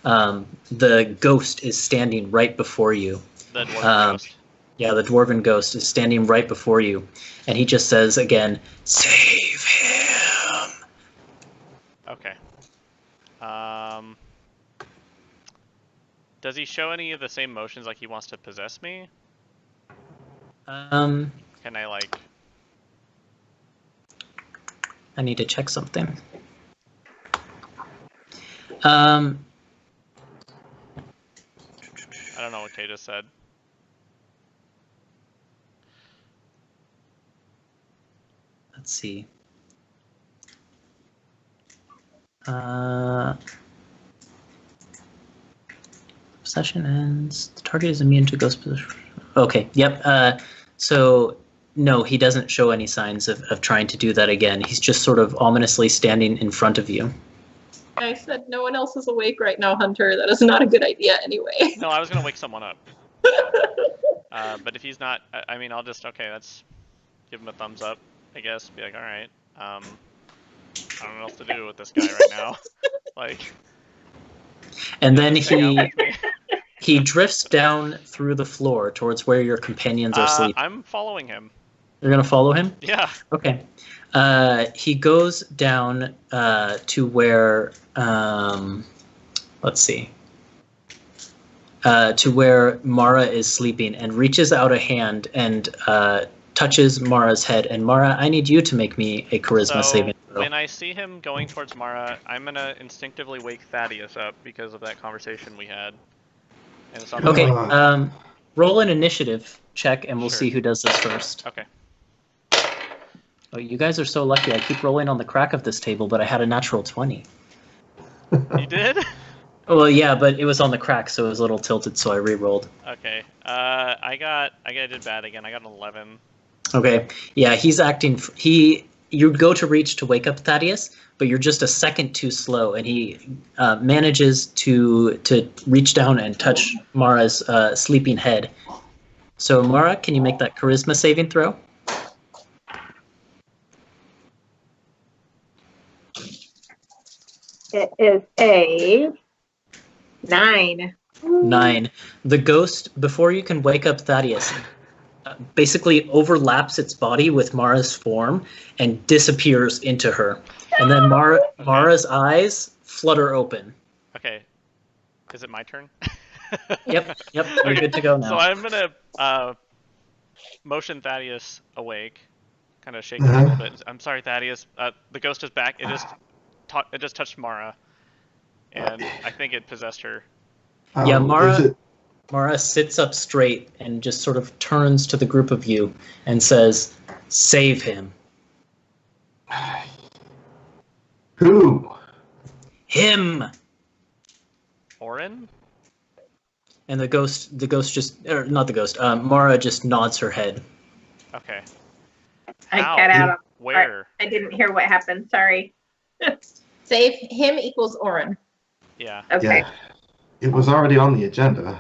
the ghost is standing right before you. The dwarven ghost. Yeah, the dwarven ghost is standing right before you, and he just says again, "Save him." Okay. Does he show any of the same motions like he wants to possess me? Because Can I like? I need to check something. I don't know what Kay just said. Let's see. Session ends. The target is immune to ghost position. Okay, yep. So, no, he doesn't show any signs of trying to do that again. He's just sort of ominously standing in front of you. I said no one else is awake right now, Hunter. That is not a good idea anyway. No, I was gonna wake someone up. But if he's not, I mean, I'll just, okay, let's give him a thumbs up, I guess. Be like, all right, I don't know what else to do with this guy right now. Like, And then hang out with me. he drifts down through the floor towards where your companions are sleeping. I'm following him. You're gonna follow him? Yeah. Okay. He goes down to where, let's see, to where Mara is sleeping and reaches out a hand and touches Mara's head. And Mara, I need you to make me a charisma saving throw. When I see him going towards Mara, I'm gonna instinctively wake Thaddeus up because of that conversation we had. And it's on Okay, roll an initiative check and we'll Sure. see who does this first. Okay. Oh, you guys are so lucky. I keep rolling on the crack of this table, but I had a natural 20. You did? Well, yeah, but it was on the crack, so it was a little tilted, so I re-rolled. Okay. I did bad again. I got an 11. Okay, yeah, he's acting. You go to reach to wake up Thaddeus, but you're just a second too slow, and he manages to reach down and touch Mara's sleeping head. So, Mara, can you make that charisma saving throw? It is a 9. 9. The ghost, before you can wake up Thaddeus, basically overlaps its body with Mara's form and disappears into her. And then Mara's eyes flutter open. Okay. Is it my turn? Yep, you're good to go now. So I'm gonna motion Thaddeus awake, kind of shake him a little bit. I'm sorry, Thaddeus. The ghost is back. It just touched Mara, and I think it possessed her. Yeah, Mara sits up straight and just sort of turns to the group of you and says, "Save him." Who? Him. Orin? And the ghost just, or not the ghost, Mara just nods her head. Okay. I How? got out of Where? I didn't hear what happened. Sorry. Save him equals Orin. Yeah. Okay. Yeah. It was already on the agenda.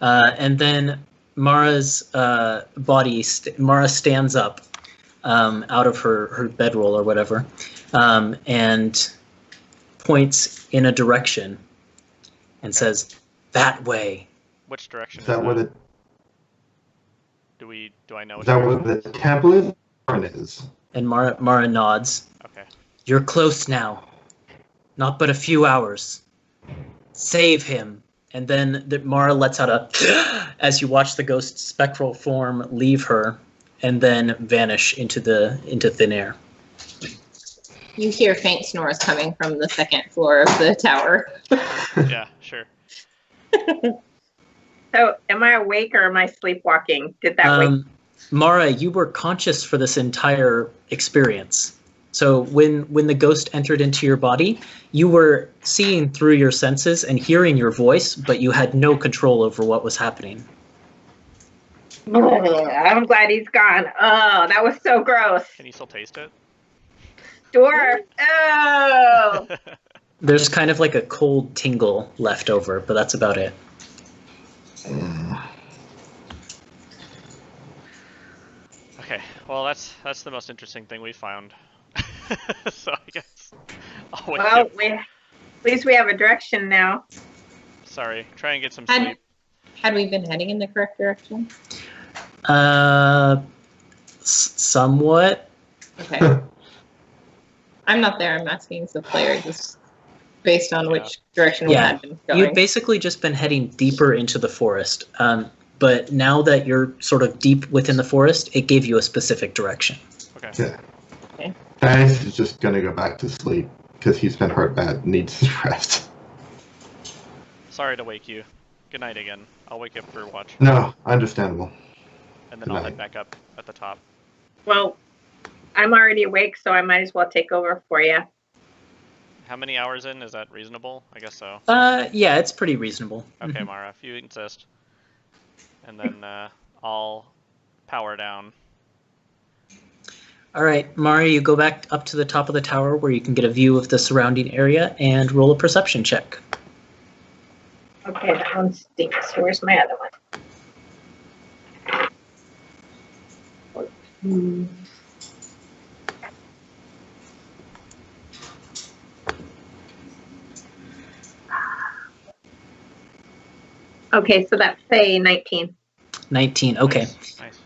And then Mara's Mara stands up out of her bedroll or whatever, and points in a direction and says, "That way." Which direction Is that where the do I know? is Which that where direction? the temple is? And Mara nods. Okay. "You're close now. Not but a few hours. Save him." And then Mara lets out a as you watch the ghost's spectral form leave her and then vanish into thin air. You hear faint snores coming from the second floor of the tower. Yeah, sure. So, am I awake or am I sleepwalking? Did that wake? Mara, you were conscious for this entire experience. So when the ghost entered into your body, you were seeing through your senses and hearing your voice, but you had no control over what was happening. I'm glad he's gone. Oh, that was so gross. Can you still taste it? Dwarf. Oh. There's kind of like a cold tingle left over, but that's about it. Okay. Well, that's the most interesting thing we found. So I guess I'll wake Well, up. at least we have a direction now. Sorry. Try and get some Had- sleep. Had we been heading in the correct direction? Somewhat. Okay. I'm not there. I'm asking the player just based on which direction we Yeah. had been going. You've basically just been heading deeper into the forest. but now that you're sort of deep within the forest, it gave you a specific direction. Okay. Yeah. Okay. Thaddeus is just gonna go back to sleep because he's been hurt bad, needs his rest. Sorry to wake you. Good night again. I'll wake you up for watch. No, understandable. And then Good I'll night. head back up at the top. Well, I'm already awake, so I might as well take over for you. How many hours in? Is that reasonable? I guess so. Yeah, it's pretty reasonable. Okay, Mhm. Mara, if you insist. And then I'll power down. All right, Mari, you go back up to the top of the tower where you can get a view of the surrounding area and roll a perception check. Okay, that one stinks. Where's my other one? Okay, so that's a 19. 19, okay. Nice.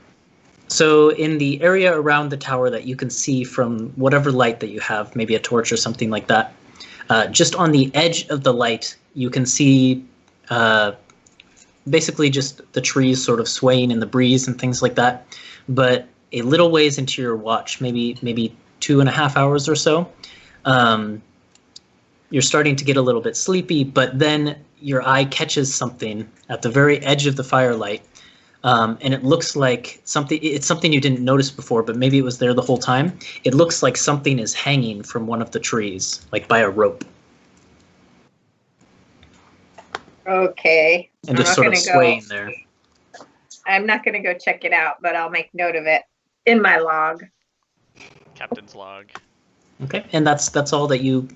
So in the area around the tower that you can see from whatever light that you have, maybe a torch or something like that, just on the edge of the light, you can see basically just the trees sort of swaying in the breeze and things like that. But a little ways into your watch, maybe 2.5 hours or so, you're starting to get a little bit sleepy, but then your eye catches something at the very edge of the firelight. And it looks like it's something you didn't notice before, but maybe it was there the whole time. It looks like something is hanging from one of the trees, like by a rope. Okay. And just sort of swaying there. I'm not going to go check it out, but I'll make note of it in my log. Captain's log. Okay, and that's all that you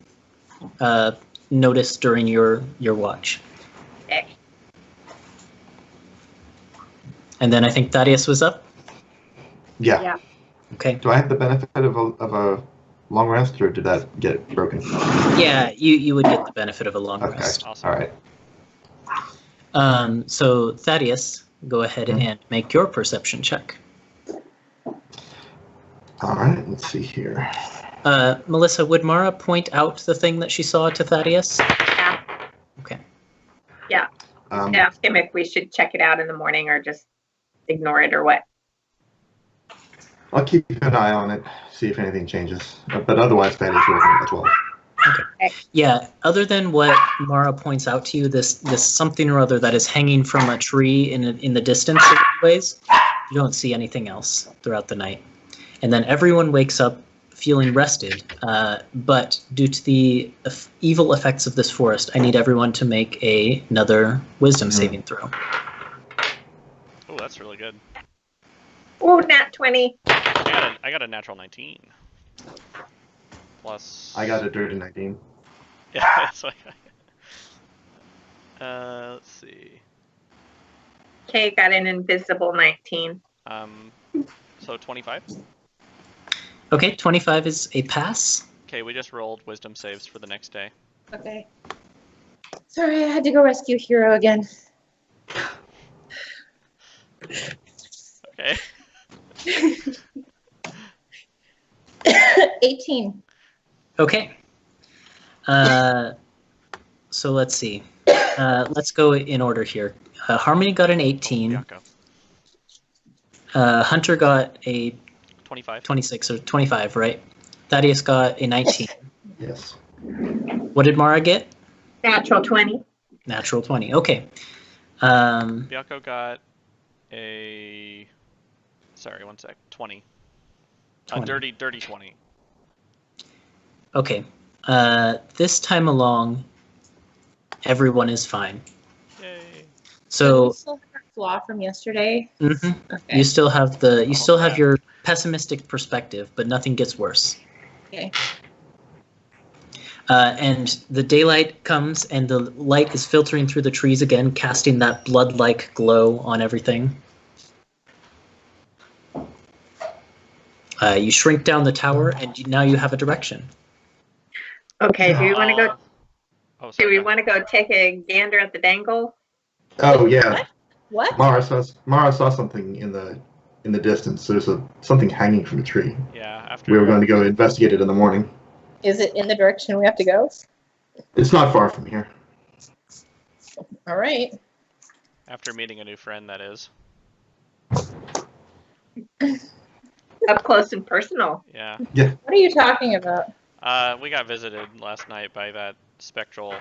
noticed during your watch. Okay. And then I think Thaddeus was up. Yeah. Okay. Do I have the benefit of a long rest, or did that get broken? Yeah, you would get the benefit of a long Okay. rest. Awesome. All right. So Thaddeus, go ahead and make your perception check. All right. Let's see here. Melissa, would Mara point out the thing that she saw to Thaddeus? Yeah. Okay. Yeah. Ask him if we should check it out in the morning or just ignore it or what. I'll keep an eye on it, see if anything changes. But otherwise, that is working as well. Okay. Yeah, other than what Mara points out to you, this something or other that is hanging from a tree in the distance a little ways, you don't see anything else throughout the night. And then everyone wakes up feeling rested, but due to the evil effects of this forest, I need everyone to make another wisdom saving throw. Oh, that's really good. Oh, nat 20. I got a natural 19. Plus. I got a dirty 19. Yeah, that's what I got. Let's see. Kay got an invisible 19. So 25. Okay, 25 is a pass. Okay, we just rolled wisdom saves for the next day. Okay. Sorry, I had to go rescue Hero again. Okay. 18. Okay. So let's see. Let's go in order here. Harmony got an 18. Hunter got a 25. 26 or 25, right? Thaddeus got a 19. Yes. What did Mara get? Natural 20. Natural 20. Okay. Biako got a. Sorry, one sec. 20. 20. A dirty 20. Okay. This time along, everyone is fine. Yay. So So we still have our flaw from yesterday. mhm, Okay. you still have your pessimistic perspective, but nothing gets worse. Okay. And the daylight comes, and the light is filtering through the trees again, casting that blood-like glow on everything. You shrink down the tower, and now you have a direction. Okay, do we want to go? Oh, Do sorry. we go want to go take a gander at the dangle? Oh yeah. What? Mara saw something in the distance. There's something hanging from a tree. ahead. Yeah, after. We were going to go investigate it in the morning. Is it in the direction we have to go? It's not far from here. All right. After meeting a new friend, that is. Up close and personal. Yeah. Yeah. What are you talking about? We got visited last night by that spectral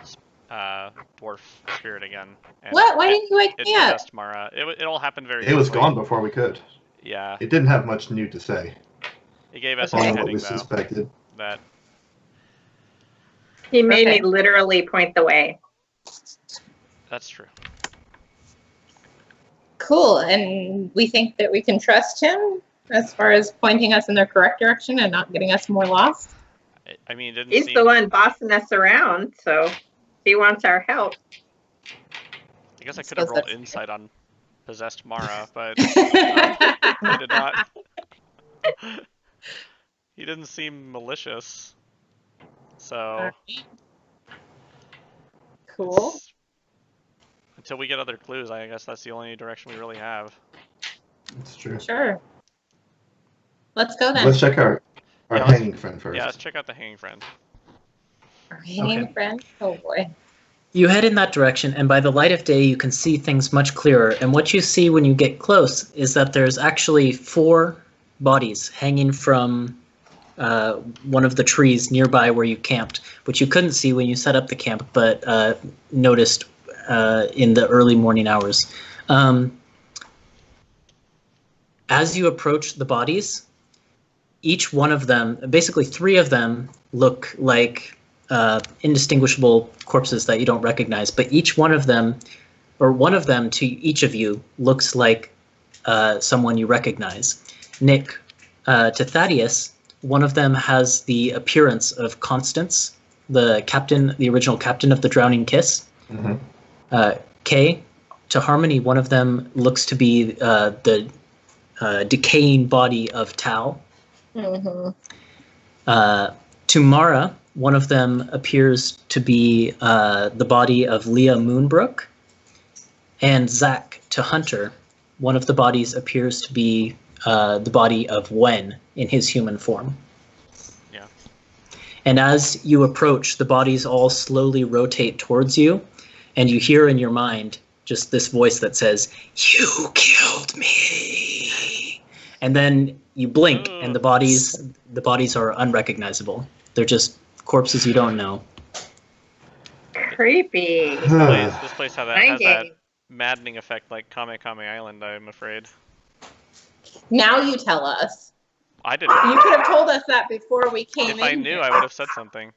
dwarf spirit again. And What? Why didn't you wake it me up? possessed Mara. It all happened very It was quickly. gone before we could. Yeah. It didn't have much new to say. It gave us Okay. a Only what hitting, we though. suspected. That He made Okay. me literally point the way. That's true. Cool. And we think that we can trust him as far as pointing us in the correct direction and not getting us more lost. I mean, it didn't He's seem... the one bossing us around, so if he wants our help. I guess I could have Suppose rolled that's- insight on possessed Mara, but I did not. He didn't seem malicious. So... Alright. Cool. it's- Until we get other clues, I guess that's the only direction we really have. That's true. Sure. Let's go then. Let's check our Yeah, let's- hanging friend first. Yeah, let's check out the hanging friend. Our hanging Okay. friend. Oh boy. You head in that direction, and by the light of day, you can see things much clearer. And what you see when you get close is that there's actually 4 bodies hanging from one of the trees nearby where you camped, which you couldn't see when you set up the camp, but noticed in the early morning hours. As you approach the bodies, each one of them, basically 3 of them, look like indistinguishable corpses that you don't recognize, but each one of them, or one of them to each of you, looks like someone you recognize. Nick, to Thaddeus, one of them has the appearance of Constance, the captain, the original captain of the Drowning Kiss. Mm-hmm. Kay, to Harmony, one of them looks to be the decaying body of Tal. Mm-hmm. To Mara, one of them appears to be the body of Leah Moonbrook. And Zach, to Hunter, one of the bodies appears to be the body of Wen in his human form. Yeah. And as you approach, the bodies all slowly rotate towards you, and you hear in your mind just this voice that says, "You killed me." And then you blink, and the bodies are unrecognizable. They're just corpses you don't know. Creepy. This place has that Hanging. maddening effect like Kame Kame Island, I'm afraid. Now you tell us. I didn't. You could have told us that before we came in. If I knew, here. I would have said something.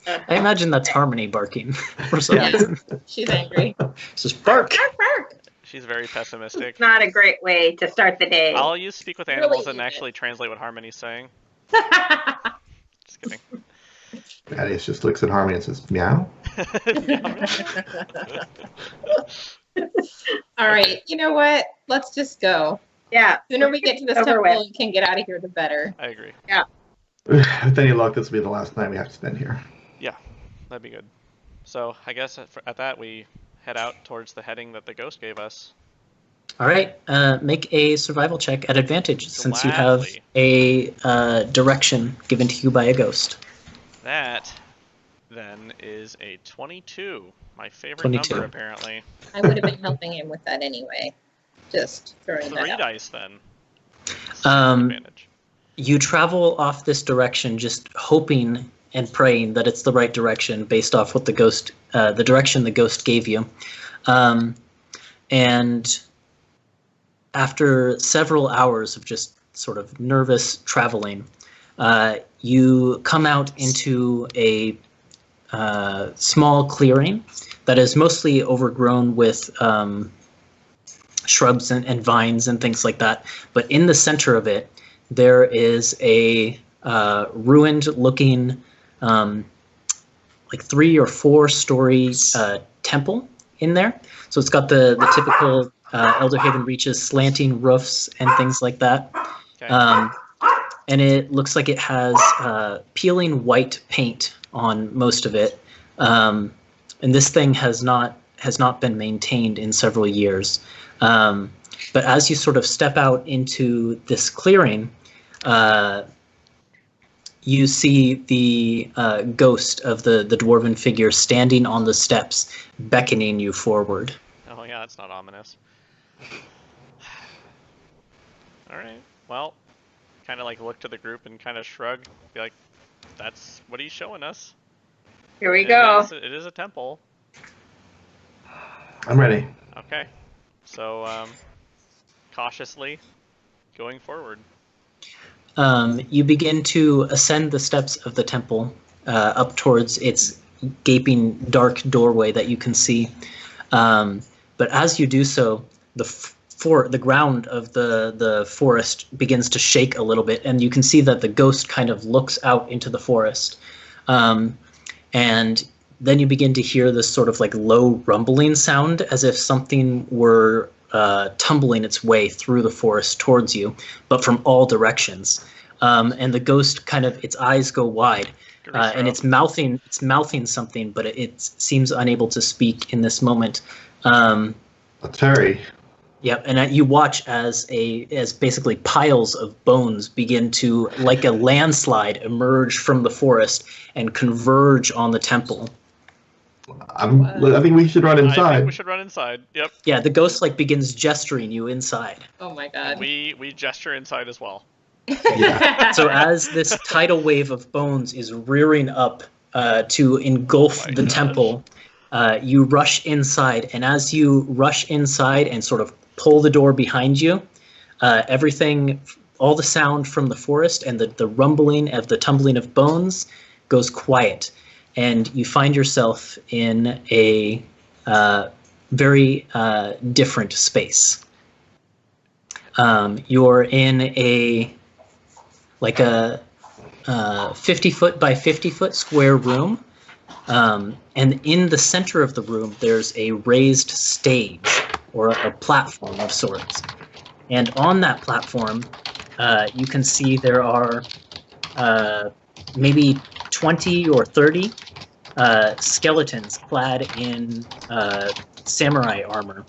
I imagine that's Harmony barking for some Yeah. reason. She's angry. It's just bark. Bark, bark. She's very pessimistic. It's not a great way to start the day. I'll use speak with Really animals and even. actually translate what Harmony's saying. Just kidding. Thaddeus just looks at Harmony and says, meow. All right. You know what? Let's just go. Yeah. The sooner we get to this Over temple with. and can get out of here, the better. I agree. With any luck, this will be the last night we have to spend here. That'd be good. So I guess at that we head out towards the heading that the ghost gave us. All right, make a survival check at advantage since you have Gladly. a direction given to you by a ghost. That then is a 22. My favorite 22. number, apparently. I would have been helping him with that anyway. Just throwing 3 that out. dice then. You travel off this direction just hoping and praying that it's the right direction based off what the direction the ghost gave you. And after several hours of just sort of nervous traveling, you come out into a small clearing that is mostly overgrown with shrubs and vines and things like that. But in the center of it, there is a ruined-looking, like 3 or 4 story temple in there. So it's got the typical Elderhaven Reaches slanting roofs and things like that. Okay. And it looks like it has peeling white paint on most of it. And this thing has not been maintained in several years. But as you sort of step out into this clearing, you see the ghost of the dwarven figure standing on the steps, beckoning you forward. Oh yeah, that's not ominous. All right. Well, kind of like look to the group and kind of shrug, be like, "That's what he's showing us." Here we And go. It is a temple. I'm ready. Okay. So cautiously going forward. You begin to ascend the steps of the temple up towards its gaping dark doorway that you can see. But as you do so, the ground of the forest begins to shake a little bit, and you can see that the ghost kind of looks out into the forest. And then you begin to hear this sort of like low rumbling sound, as if something were tumbling its way through the forest towards you, but from all directions. And the ghost kind of, its eyes go wide, and it's mouthing something, but it seems unable to speak in this moment. Terry. Yep, and you watch as basically piles of bones begin to, like a landslide, emerge from the forest and converge on the temple. I think we should run inside. I think we should run inside. Yep. Yeah, the ghost like begins gesturing you inside. Oh my god. We gesture inside as well. Yeah. So as this tidal wave of bones is rearing up to engulf the temple, you rush inside, and as you rush inside and sort of pull the door behind you, everything, all the sound from the forest and the rumbling of the tumbling of bones goes quiet, and you find yourself in a very different space. You're in a 50-foot by 50-foot square room, and in the center of the room there's a raised stage or a platform of sorts, and on that platform you can see there are maybe 20 or 30 skeletons clad in samurai armor,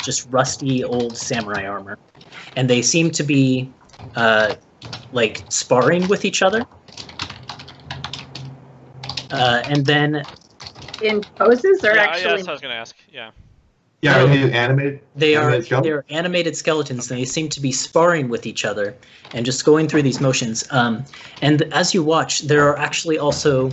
just rusty old samurai armor, and they seem to be like sparring with each other. And then In poses or Yeah, actually? that's what I was gonna ask. Yeah. Yeah, are they animated? they're animated skeletons, and they seem to be sparring with each other and just going through these motions. And as you watch, there are actually also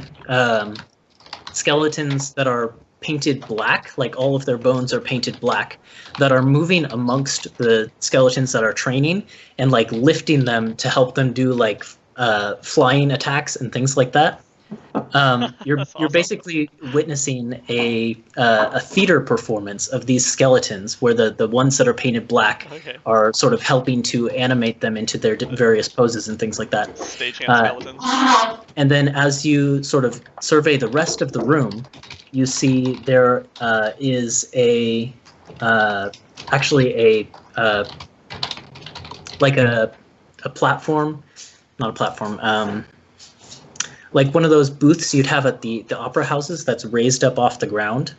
skeletons that are painted black, like all of their bones are painted black, that are moving amongst the skeletons that are training and like lifting them to help them do like flying attacks and things like that. You're awesome. basically witnessing a theater performance of these skeletons, where the ones that are painted black are sort of helping to animate them into their various poses and things like that. Stagehand skeletons. And then as you sort of survey the rest of the room, you see there is actually a platform, not a platform, like one of those booths you'd have at the opera houses that's raised up off the ground.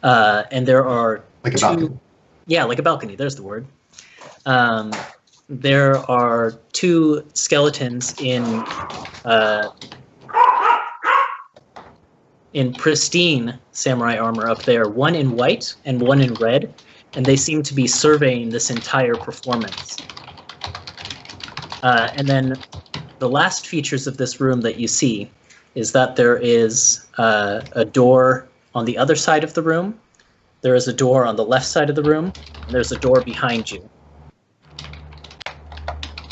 And there are Like a balcony. Yeah, like a balcony, there's the word. There are two skeletons in pristine samurai armor up there, one in white and one in red, and they seem to be surveying this entire performance. And then the last features of this room that you see is that there is a door on the other side of the room, there is a door on the left side of the room, and there's a door behind you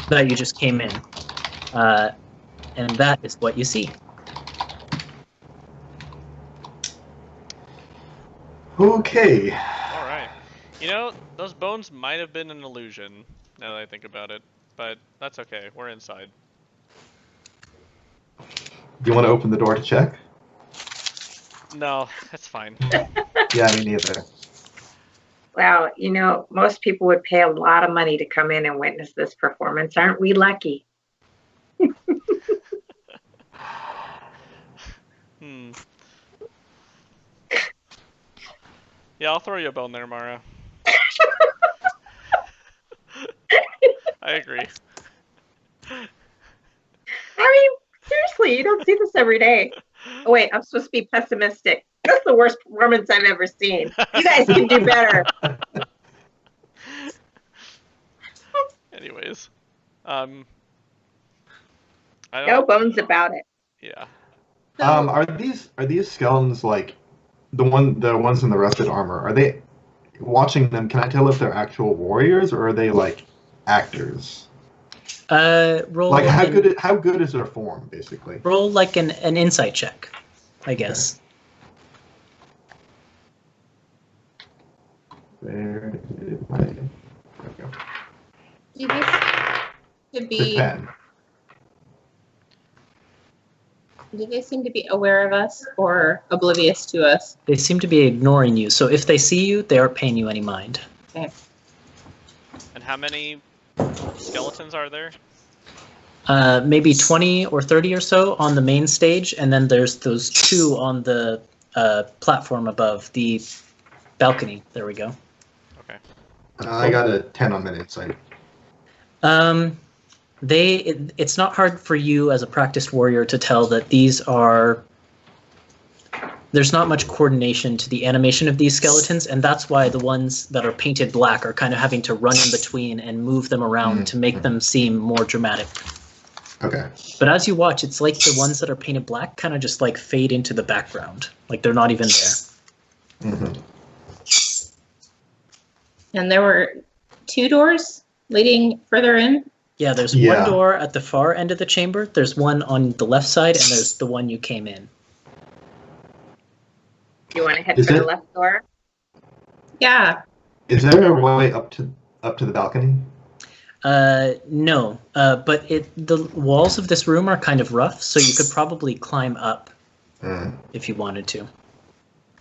that you just came in. And that is what you see. Okay. All right. You know, those bones might have been an illusion, now that I think about it. But that's okay. We're inside. Do you want to open the door to check? No, that's fine. Yeah, me neither. Wow, you know, most people would pay a lot of money to come in and witness this performance. Aren't we lucky? Yeah, I'll throw you a bone there, Mara. I agree. I mean, you don't see this every day. Oh, wait, I'm supposed to be pessimistic. That's the worst performance I've ever seen. You guys can do better. Anyways, No bones about it. Yeah. Are these skeletons like the ones in the rusted armor? Are they watching them? Can I tell if they're actual warriors or are they like actors? Roll like how good is their form, basically? Roll like an insight check, I guess. There we go. Do these could be? Japan. Do they seem to be aware of us or oblivious to us? They seem to be ignoring you. So if they see you, they aren't paying you any mind. Okay. And how many skeletons are there? Maybe 20 or 30 or so on the main stage, and then there's those 2 on the platform above the balcony. There we go. Okay. I got a 10 on that insight. It's not hard for you as a practiced warrior to tell that these are. There's not much coordination to the animation of these skeletons, and that's why the ones that are painted black are kind of having to run in between and move them around to make them seem more dramatic. Okay. But as you watch, it's like the ones that are painted black kind of just like fade into the background, like they're not even there. Mm-hmm. And there were 2 doors leading further in? Yeah, there's one door at the far end of the chamber, there's one on the left side, and there's the one you came in. You want to head for the left door? Yeah. Is there a way up to the balcony? No, but the walls of this room are kind of rough, so you could probably climb up if you wanted to.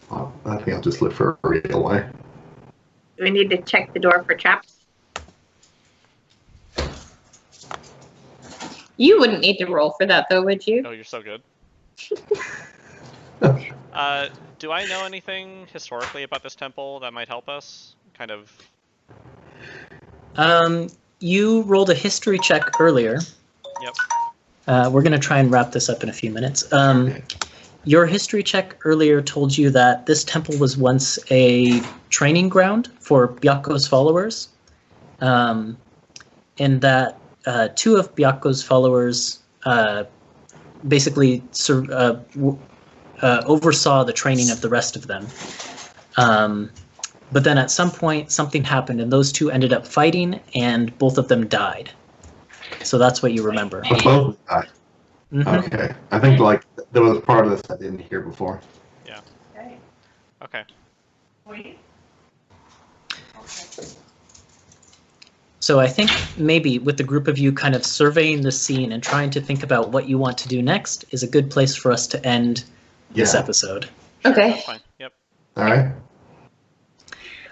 Well, I think I'll just look for a real way. Do we need to check the door for traps? You wouldn't need to roll for that, though, would you? Oh, you're so good. Do I know anything historically about this temple that might help us? Kind of. You rolled a history check earlier. Yep. We're going to try and wrap this up in a few minutes. Your history check earlier told you that this temple was once a training ground for Byaku's followers, and that 2 of Byaku's followers basically oversaw the training of the rest of them. But then at some point, something happened, and those 2 ended up fighting, and both of them died. So that's what you remember. Both died. Mm-hmm. Okay. I think like there was part of this I didn't hear before. Yeah. Okay. So I think maybe with the group of you kind of surveying the scene and trying to think about what you want to do next is a good place for us to end this episode. Okay. That's fine. Yep. All right.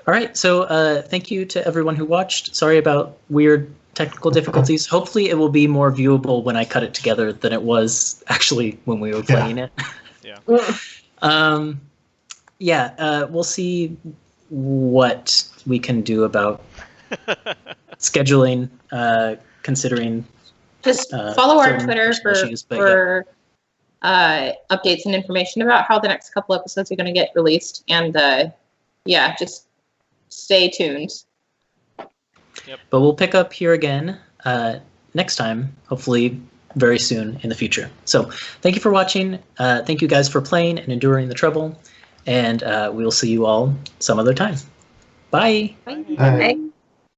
All right, so thank you to everyone who watched. Sorry about weird technical difficulties. Hopefully it will be more viewable when I cut it together than it was actually when we were playing it. Yeah. We'll see what we can do about scheduling, considering just follow our Twitter for issues, updates and information about how the next couple episodes are going to get released, and just stay tuned. Yep. But we'll pick up here again next time, hopefully very soon in the future. So thank you for watching. Thank you guys for playing and enduring the trouble, and we will see you all some other time. Bye. Bye. Bye.